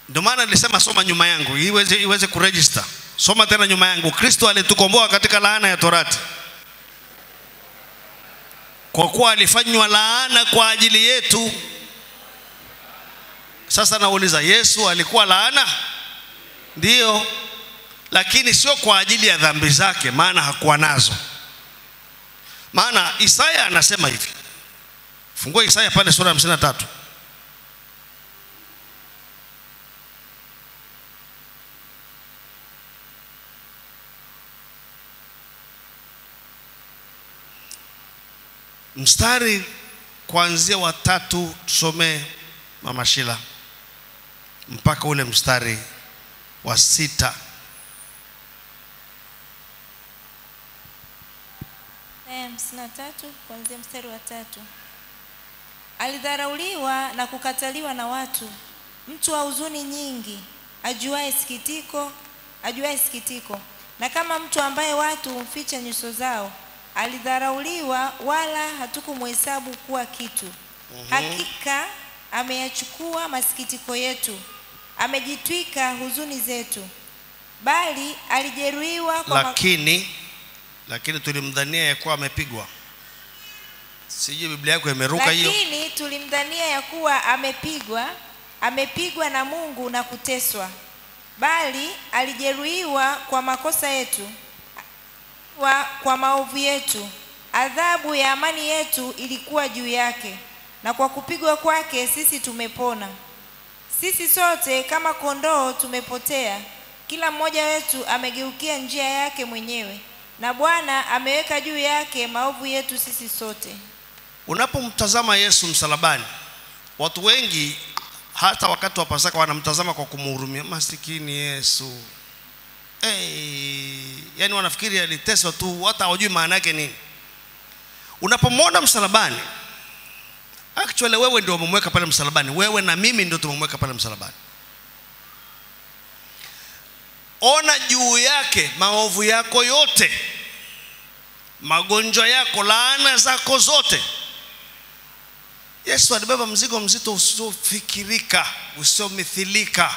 Ndio maana nilisema soma nyuma yangu iweze kuregister. Soma tena nyuma yangu. Kristo alitukomboa katika laana ya torati, kwa kuwa alifanywa laana kwa ajili yetu. Sasa nauliza, Yesu alikuwa laana? Ndiyo, lakini sio kwa ajili ya dhambi zake, maana hakuwa nazo. Maana Isaya anasema hivi. Fungua Isaya pale sura ya 53. Mstari kuanzia wa 3 tusome Mama Shila mpaka ule mstari wa 6. Hamsini na tatu kuanzia mstari wa 3. Alidharauliwa na kukataliwa na watu, mtu wa huzuni nyingi, ajuaye sikitiko, na kama mtu ambaye watu humficha nyuso zao. Alidharauliwa, wala hatukumhesabu kuwa kitu. Hakika ameyachukua masikitiko yetu, amejitwika huzuni zetu. Bali alijeruhiwa kwa lakini tulimdhania ya kuwa amepigwa. Sijui Biblia yako imeruka hiyo. Lakini tulimdhania ya kuwa amepigwa na Mungu na kuteswa. Bali alijeruhiwa kwa makosa yetu, kwa maovu yetu. Adhabu ya amani yetu ilikuwa juu yake, na kwa kupigwa kwake sisi tumepona. Sisi sote kama kondoo tumepotea, kila mmoja wetu amegeukia njia yake mwenyewe, na Bwana ameweka juu yake maovu yetu sisi sote. Unapomtazama Yesu msalabani, watu wengi hata wakati wa Pasaka wanamtazama kwa kumhurumia. Masikini Yesu. Yani wanafikiri aliteswa tu, hata hawajui maana yake nini. Unapomwona msalabani, actually wewe ndio umemweka pale msalabani. Wewe na mimi ndio tumemweka pale msalabani. Ona juu yake maovu yako yote, magonjwa yako, laana zako zote. Yesu alibeba mzigo mzito usiofikirika, usiomithilika.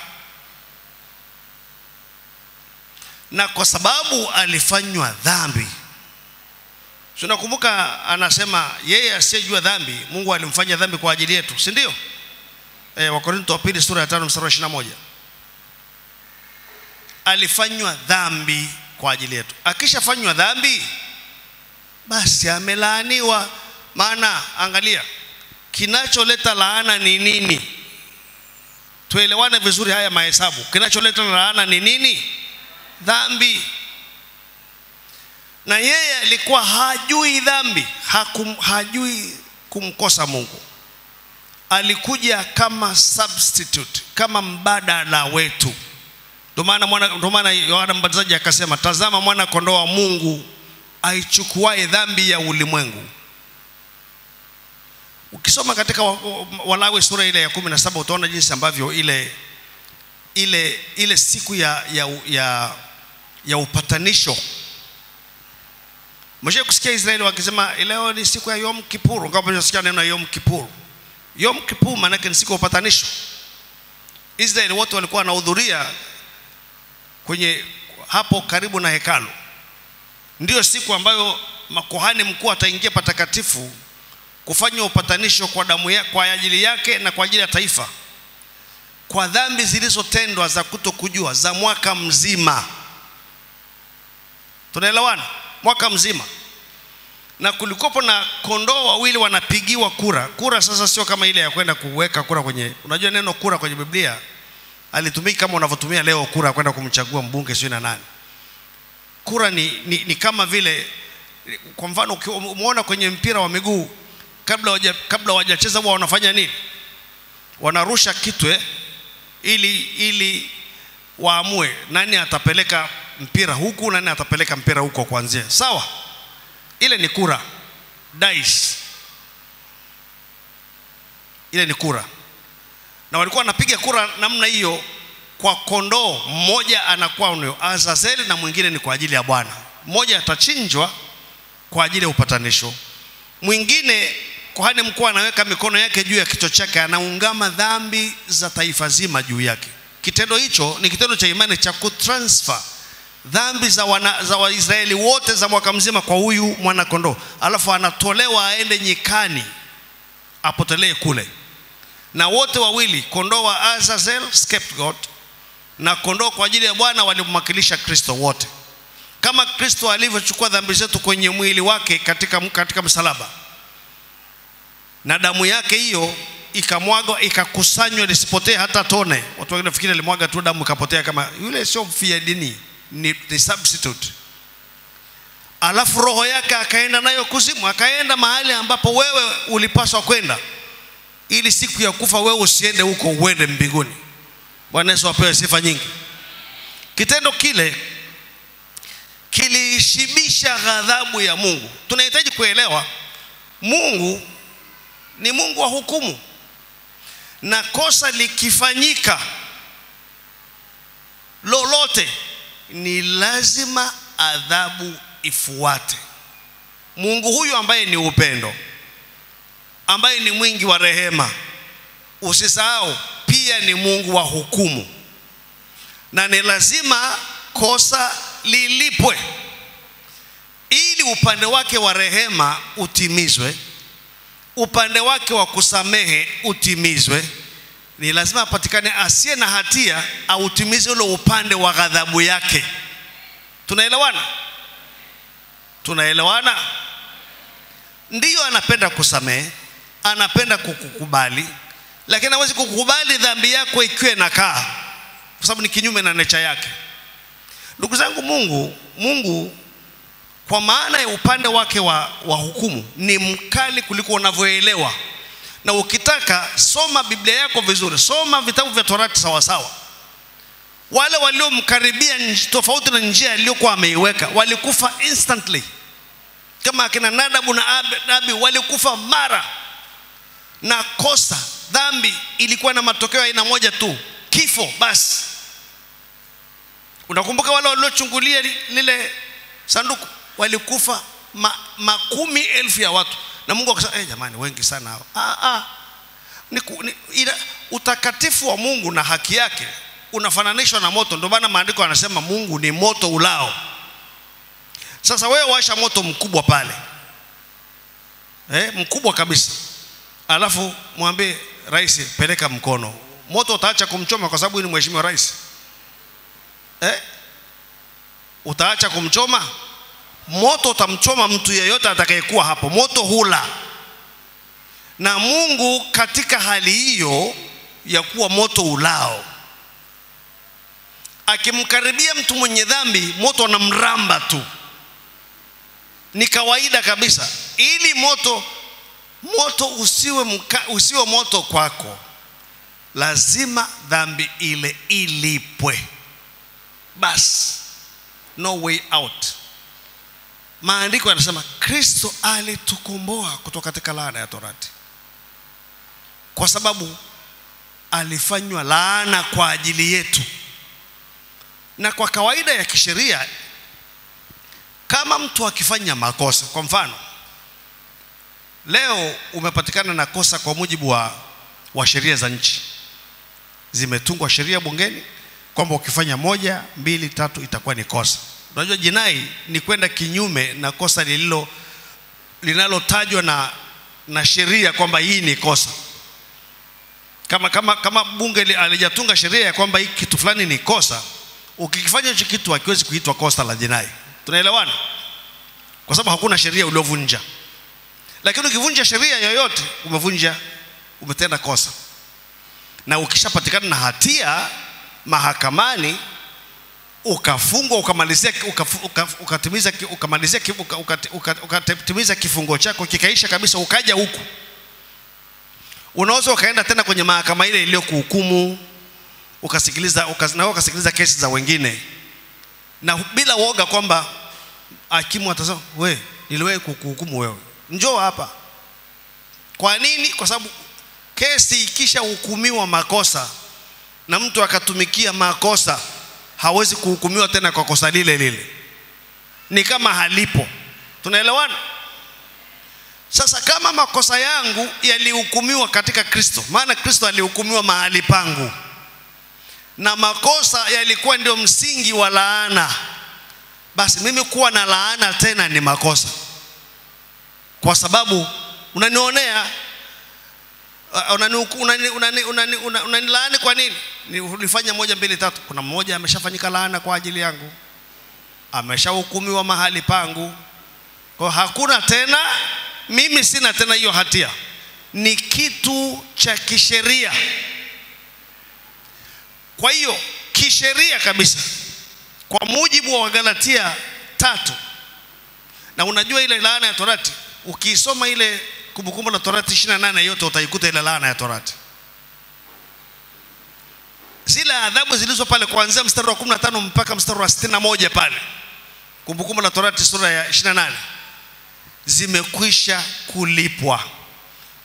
Na kwa sababu alifanywa dhambi. Tunakumbuka anasema yeye asiyejua dhambi Mungu alimfanya dhambi kwa ajili yetu, si ndio? Wakorintho wa pili sura ya 5 mstari wa 21. Alifanywa dhambi kwa ajili yetu. Akishafanywa dhambi, basi amelaaniwa. Maana angalia, kinacholeta laana ni nini? Tuelewane vizuri haya mahesabu. Kinacholeta laana ni nini? Dhambi. Na yeye alikuwa hajui dhambi, hajui kumkosa Mungu. Alikuja kama substitute, kama mbadala wetu. Ndio maana Yohana Mbatizaji akasema, tazama mwana kondoo wa Mungu aichukuaye dhambi ya ulimwengu. Ukisoma katika Walawi sura ile ya 17 utaona jinsi ambavyo ile siku ya upatanisho. Mwisho kusikia Israeli wakisema leo ni siku ya Yom Kippur. Ngapo unasikia neno Yom Kippur? Yom Kippur maana yake ni siku ya upatanisho. Israeli wote walikuwa wanahudhuria kwenye hapo karibu na hekalu. Ndio siku ambayo makuhani mkuu ataingia patakatifu kufanya upatanisho kwa damu yake, kwa ajili yake na kwa ajili ya taifa, kwa dhambi zilizotendwa za kutokujua za mwaka mzima. Tunaelewana? Mwaka mzima. Na kulikopo na kondoo wawili wanapigiwa kura. Kura sasa sio kama ile ya kwenda kuweka kura kwenye, unajua neno kura kwenye Biblia alitumika kama unavyotumia leo kura kwenda kumchagua mbunge sio na nani. Kura ni kama vile, kwa mfano umeona kwenye mpira wa miguu, kabla hawajacheza wao wanafanya nini? Wanarusha kitu ili waamue nani atapeleka mpira huku, nani atapeleka mpira huko kuanzia. Sawa? Ile ni kura. Dice. Ile ni kura. Na walikuwa wanapiga kura namna hiyo kwa kondoo. Mmoja anakuwa ni Azazel na mwingine ni kwa ajili ya Bwana. Mmoja atachinjwa kwa ajili ya upatanisho. Mwingine kuhani mkuu anaweka mikono yake juu ya kichwa chake, anaungama dhambi za taifa zima juu yake. Kitendo hicho ni kitendo cha imani cha kutransfer dhambi za Waisraeli wote za mwaka mzima kwa huyu mwana kondoo. Alafu anatolewa aende nyikani apotelee kule. Na wote wawili, kondoo wa Azazel scapegoat na kondoo kwa ajili ya Bwana, walimwakilisha Kristo wote. Kama Kristo alivyochukua dhambi zetu kwenye mwili wake katika msalaba, na damu yake hiyo ikamwagwa, ikakusanywa lisipotee hata tone. Watu wengine fikiri alimwaga tu damu ikapotea, kama yule sio mfia dini, ni substitute. Alafu roho yake akaenda nayo kuzimu, akaenda mahali ambapo wewe ulipaswa kwenda, ili siku ya kufa wewe usiende huko, uende mbinguni. Bwana Yesu apewe sifa nyingi. Kitendo kile kilishibisha ghadhabu ya Mungu. Tunahitaji kuelewa Mungu ni Mungu wa hukumu. na kosa likifanyika lolote, ni lazima adhabu ifuate. Mungu huyu ambaye ni upendo, ambaye ni mwingi wa rehema, usisahau pia ni Mungu wa hukumu, na ni lazima kosa lilipwe ili upande wake wa rehema utimizwe, upande wake wa kusamehe utimizwe. Ni lazima apatikane asiye na hatia autimize ule upande wa ghadhabu yake. Tunaelewana? Tunaelewana? Ndiyo, anapenda kusamehe, anapenda kukukubali, lakini hawezi kukubali dhambi yako ikiwa inakaa, kwa sababu ni kinyume na nature yake. Ndugu zangu, Mungu kwa maana ya upande wake wa hukumu ni mkali kuliko unavyoelewa. Na ukitaka soma Biblia yako vizuri, soma vitabu vya Torati sawa sawa. Wale waliomkaribia tofauti na njia aliyokuwa ameiweka walikufa instantly, kama akina Nadabu na Abi walikufa mara. Na kosa, dhambi ilikuwa na matokeo aina moja tu, kifo basi. Unakumbuka wale waliochungulia lile sanduku walikufa makumi elfu ya watu, na Mungu akasema jamani, wengi sana hao. Utakatifu wa Mungu na haki yake unafananishwa na moto. Ndio maana maandiko yanasema Mungu ni moto ulao. Sasa wewe washa moto mkubwa pale, mkubwa kabisa, alafu mwambie rais peleka mkono, moto utaacha kumchoma kwa sababu ni mheshimiwa rais? Utaacha kumchoma? Moto utamchoma mtu yeyote atakayekuwa hapo, moto hula. Na Mungu katika hali hiyo ya kuwa moto ulao, akimkaribia mtu mwenye dhambi, moto unamramba tu, ni kawaida kabisa. Ili moto usiwe moto kwako, lazima dhambi ile ilipwe. Bas, no way out. Maandiko yanasema Kristo alitukomboa kutoka katika laana ya Torati, kwa sababu alifanywa laana kwa ajili yetu. Na kwa kawaida ya kisheria, kama mtu akifanya makosa, kwa mfano leo umepatikana na kosa, kwa mujibu wa sheria za nchi, zimetungwa sheria bungeni kwamba ukifanya 1, 2, 3 itakuwa ni kosa. Unajua jinai ni kwenda kinyume na kosa linalotajwa na sheria kwamba hii ni kosa. Kama bunge alijatunga sheria ya kwamba hii kitu fulani ni kosa, ukikifanya hicho kitu hakiwezi kuitwa kosa la jinai. Tunaelewana? Kwa sababu hakuna sheria uliovunja. Lakini ukivunja sheria yoyote, umetenda kosa. Na ukishapatikana na hatia mahakamani, ukafungwa, ukatimiza kifungo chako, kikaisha kabisa, ukaja huku, unaweza ukaenda tena kwenye mahakama ile iliyokuhukumu, ukasikiliza kesi za wengine, na bila woga kwamba hakimu atasema niliwahi kukuhukumu wewe, njoo hapa. Kwa nini? Kwa sababu kesi ikisha hukumiwa makosa na mtu akatumikia makosa, hawezi kuhukumiwa tena kwa kosa lile, ni kama halipo. Tunaelewana? Sasa kama makosa yangu yalihukumiwa katika Kristo, maana Kristo alihukumiwa mahali pangu, na makosa yalikuwa ndio msingi wa laana, basi mimi kuwa na laana tena ni makosa, kwa sababu unanionea, unanilaani kwa nini? Nilifanya 1, 2, 3. Kuna mmoja ameshafanyika laana kwa ajili yangu, ameshahukumiwa mahali pangu. Kwa hakuna tena, mimi sina tena hiyo hatia, ni kitu cha kisheria. Kwa hiyo kisheria kabisa, kwa mujibu wa Galatia 3, na unajua ile laana ya Torati, ukisoma ile Kumbukumbu la Torati 28 yote utaikuta ile laana ya Torati. Zile adhabu zilizo pale kuanzia mstari wa 15 mpaka mstari wa 61 pale Kumbukumbu la Torati sura ya 28 zimekwisha kulipwa.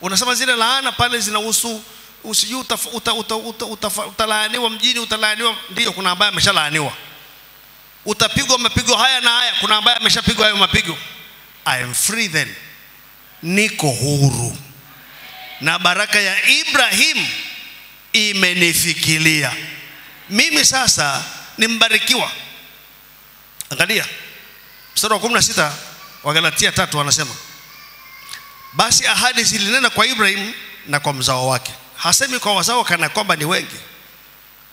Unasema zile laana pale zinahusu usijui utalaaniwa mjini, utalaaniwa. Ndio, kuna ambaye ameshalaaniwa. Utapigwa mapigo haya na haya, kuna ambaye ameshapigwa hayo mapigo. I am free then, niko huru, na baraka ya Ibrahim imenifikilia mimi, sasa nimbarikiwa. Angalia mstari wa 16 wa Galatia 3, wanasema basi ahadi zilinena kwa Ibrahim na kwa mzao wake. Hasemi kwa wazao kana kwamba ni wengi,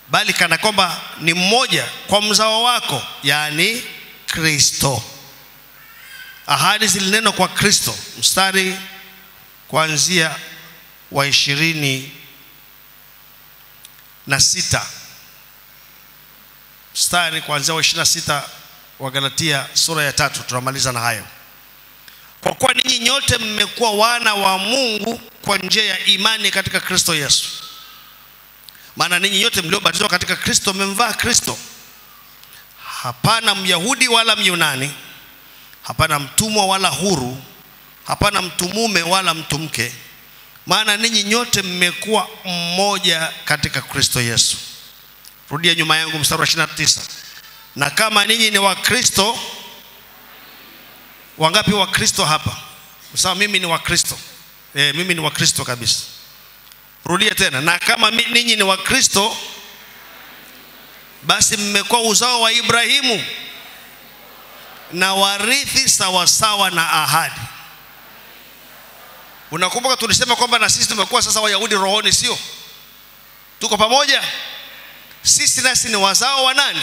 bali kana kwamba ni mmoja, kwa mzao wako, yani Kristo. Ahadi zilinena kwa Kristo. Mstari kuanzia wa 26, mstari kuanzia wa 26 wa Galatia sura ya 3, tunamaliza na hayo. Kwa kuwa ninyi nyote mmekuwa wana wa Mungu kwa njia ya imani katika Kristo Yesu. Maana ninyi nyote mliobatizwa katika Kristo mmemvaa Kristo. Hapana Myahudi wala Myunani, hapana mtumwa wala huru, hapana mtu mume wala mtu mke, maana ninyi nyote mmekuwa mmoja katika Kristo Yesu. Rudia nyuma yangu mstari wa 29. Na kama ninyi ni wa Kristo, wangapi wa Kristo hapa? Sawa, mimi ni wa Kristo. Mimi ni wa Kristo kabisa. Rudia tena. Na kama ninyi ni wa Kristo, basi mmekuwa uzao wa Ibrahimu na warithi sawa sawa na ahadi. Unakumbuka tulisema kwamba na sisi tumekuwa sasa Wayahudi rohoni, sio? Tuko pamoja? Sisi nasi ni wazao wa nani?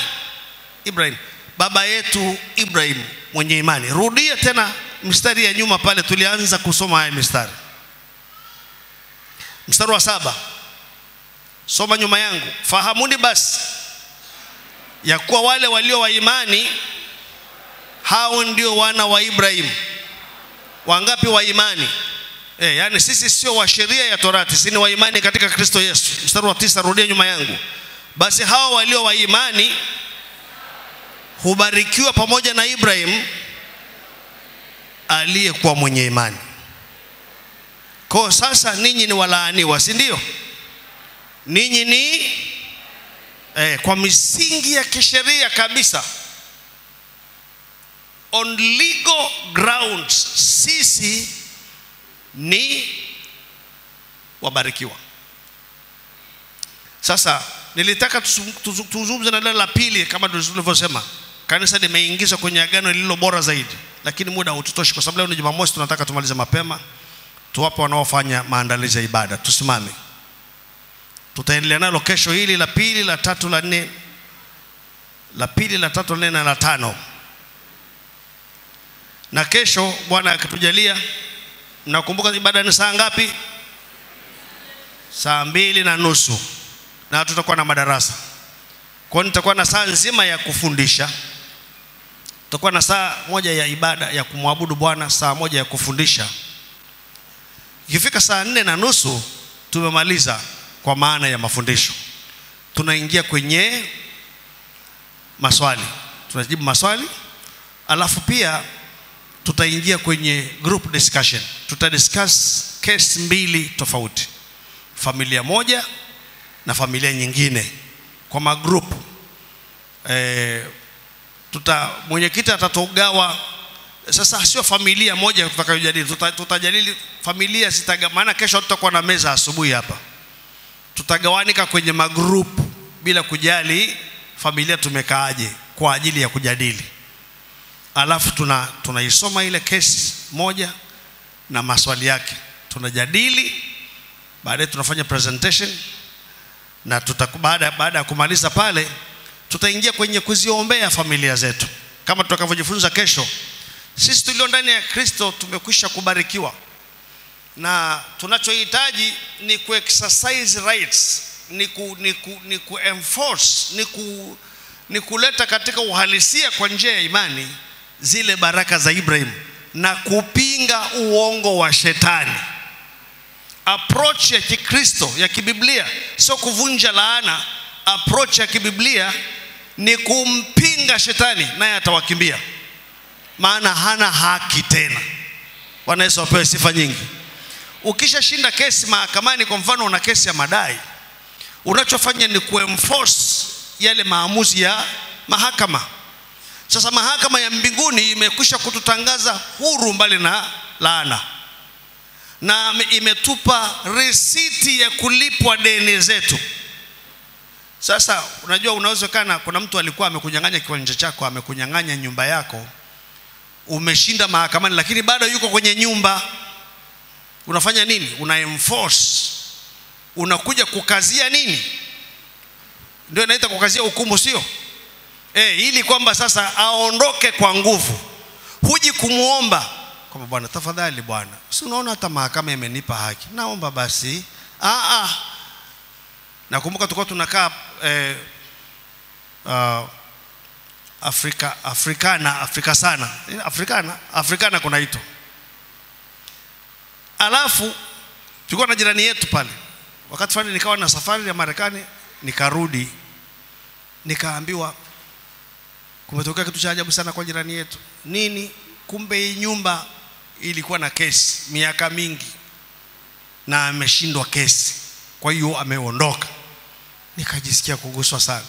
Ibrahim, baba yetu Ibrahim mwenye imani. Rudia tena mstari ya nyuma pale tulianza kusoma haya mstari. Mstari wa 7. Soma nyuma yangu. Fahamuni basi ya kuwa wale walio wa imani hao ndio wana wa Ibrahim. Wangapi wa imani? Yani sisi sio wa sheria ya Torati, sisi ni wa imani katika Kristo Yesu. Mstari wa 9, rudia nyuma yangu. Basi hao walio wa imani hubarikiwa pamoja na Ibrahim aliyekuwa mwenye imani. Kwa sasa ninyi ni walaaniwa, si ndio? Ninyi ni kwa misingi ya kisheria kabisa, on legal grounds, sisi ni wabarikiwa. Sasa nilitaka tuzungumze na la pili, kama tulivyosema kanisa limeingizwa kwenye agano lililo bora zaidi, lakini muda haututoshi kwa sababu leo ni Jumamosi, tunataka tumalize mapema, tuwape wanaofanya maandalizi ya ibada. Tusimame, tutaendelea nalo kesho, hili la pili, la tatu, la nne, la pili, la tatu, la nne na la tano. Na kesho Bwana akitujalia, mnakumbuka ibada ni saa ngapi? Saa 2:30, na tutakuwa na madarasa. Kwa hiyo nitakuwa na saa nzima ya kufundisha, tutakuwa na saa moja ya ibada ya kumwabudu Bwana, saa moja ya kufundisha. Ikifika saa 4:30 tumemaliza kwa maana ya mafundisho, tunaingia kwenye maswali, tunajibu maswali, alafu pia tutaingia kwenye group discussion. Tutadiscuss case 2 tofauti, familia moja na familia nyingine, kwa magroup. Mwenyekiti atatogawa. Sasa sio familia moja tutakayojadili, tutajadili familia sitaga, maana kesho tutakuwa na meza asubuhi hapa. Tutagawanika kwenye magroup bila kujali familia tumekaaje, kwa ajili ya kujadili. Alafu tunaisoma ile kesi moja na maswali yake, tunajadili, baadaye tunafanya presentation, na baada ya kumaliza pale tutaingia kwenye kuziombea familia zetu. Kama tutakavyojifunza kesho, sisi tulio ndani ya Kristo tumekwisha kubarikiwa, na tunachohitaji ni ku-exercise rights, ni ku-enforce, ni kuleta katika uhalisia kwa njia ya imani zile baraka za Ibrahim, na kupinga uongo wa shetani. Approach ya Kikristo ya kibiblia sio kuvunja laana. Approach ya kibiblia ni kumpinga shetani, naye atawakimbia, maana hana haki tena. Bwana Yesu apewe sifa nyingi. ukishashinda kesi mahakamani, kwa mfano una kesi ya madai, unachofanya ni kuenforce yale maamuzi ya mahakama. Sasa mahakama ya mbinguni imekwisha kututangaza huru mbali na laana, na imetupa risiti ya kulipwa deni zetu. Sasa unajua, unawezekana kuna mtu alikuwa amekunyang'anya kiwanja chako, amekunyang'anya nyumba yako, umeshinda mahakamani, lakini bado yuko kwenye nyumba. Unafanya nini? Una enforce, unakuja kukazia nini? Ndio inaita kukazia hukumu, sio? Ili kwamba sasa aondoke kwa nguvu. Huji kumuomba kwamba bwana, tafadhali bwana, si unaona hata mahakama imenipa haki, naomba basi. Nakumbuka tulikuwa tunakaa Afrikana kunaitwa. Alafu tulikuwa na jirani yetu pale. Wakati fulani nikawa na safari ya Marekani, nikarudi, nikaambiwa kumetokea kitu cha ajabu sana kwa jirani yetu. Nini? Kumbe hii nyumba ilikuwa na kesi miaka mingi na ameshindwa kesi, kwa hiyo ameondoka. Nikajisikia kuguswa sana.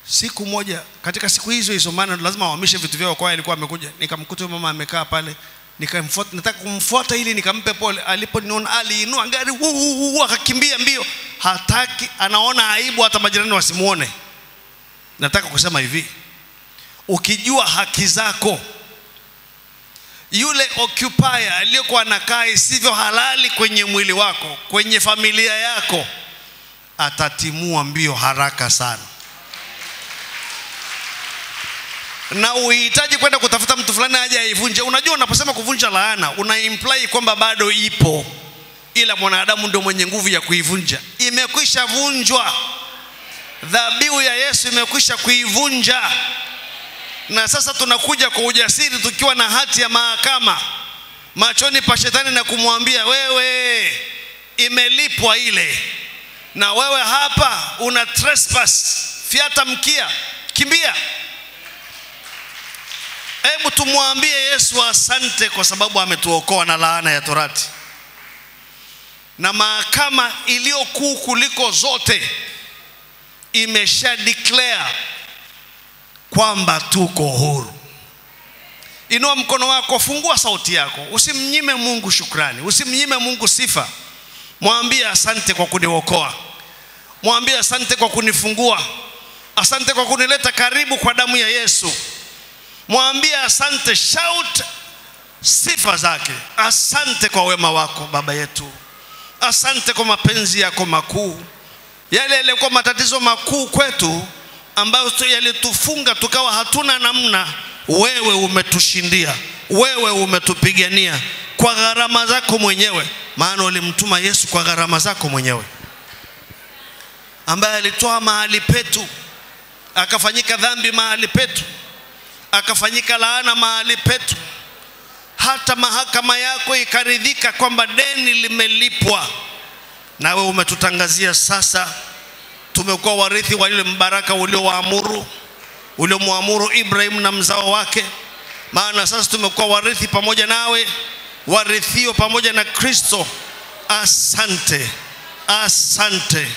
Siku moja katika siku hizo maana lazima wahamishe vitu vyao, kwa alikuwa amekuja, nikamkuta mama amekaa pale, nikamfuata, nataka kumfuata ili nikampe pole. Aliponiona aliinua gari akakimbia mbio, hataki, anaona aibu hata majirani wasimuone. Nataka kusema hivi, ukijua haki zako, yule occupier aliyokuwa anakaa isivyo halali kwenye mwili wako, kwenye familia yako, atatimua mbio haraka sana. Na uhitaji kwenda kutafuta mtu fulani aje aivunje. Unajua, unaposema kuvunja laana, una imply kwamba bado ipo, ila mwanadamu ndio mwenye nguvu ya kuivunja. Imekwisha vunjwa. Dhabihu ya Yesu imekwisha kuivunja. Na sasa tunakuja kwa ujasiri tukiwa na hati ya mahakama machoni pa shetani na kumwambia, wewe imelipwa ile, na wewe hapa una trespass, fiata mkia, kimbia. Hebu tumwambie Yesu asante kwa sababu ametuokoa na laana ya torati. Na mahakama iliyokuu kuliko zote imesha declare kwamba tuko huru. Inua mkono wako, fungua sauti yako, usimnyime Mungu shukrani, usimnyime Mungu sifa. Mwambie asante kwa kuniokoa, mwambie asante kwa kunifungua, asante kwa kunileta karibu kwa damu ya Yesu. Mwambie asante, shout sifa zake. Asante kwa wema wako Baba yetu, asante kwa mapenzi yako makuu. Yale yalikuwa matatizo makuu kwetu ambayo yalitufunga tukawa hatuna namna, wewe umetushindia, wewe umetupigania kwa gharama zako mwenyewe. Maana ulimtuma Yesu kwa gharama zako mwenyewe, ambaye alitoa mahali petu, akafanyika dhambi mahali petu, akafanyika laana mahali petu. Hata mahakama yako ikaridhika kwamba deni limelipwa. Na wewe umetutangazia sasa tumekuwa warithi wa ile mbaraka uliomwamuru Ibrahim na mzao wake. Maana sasa tumekuwa warithi pamoja nawe, warithio pamoja na Kristo. Asante, asante.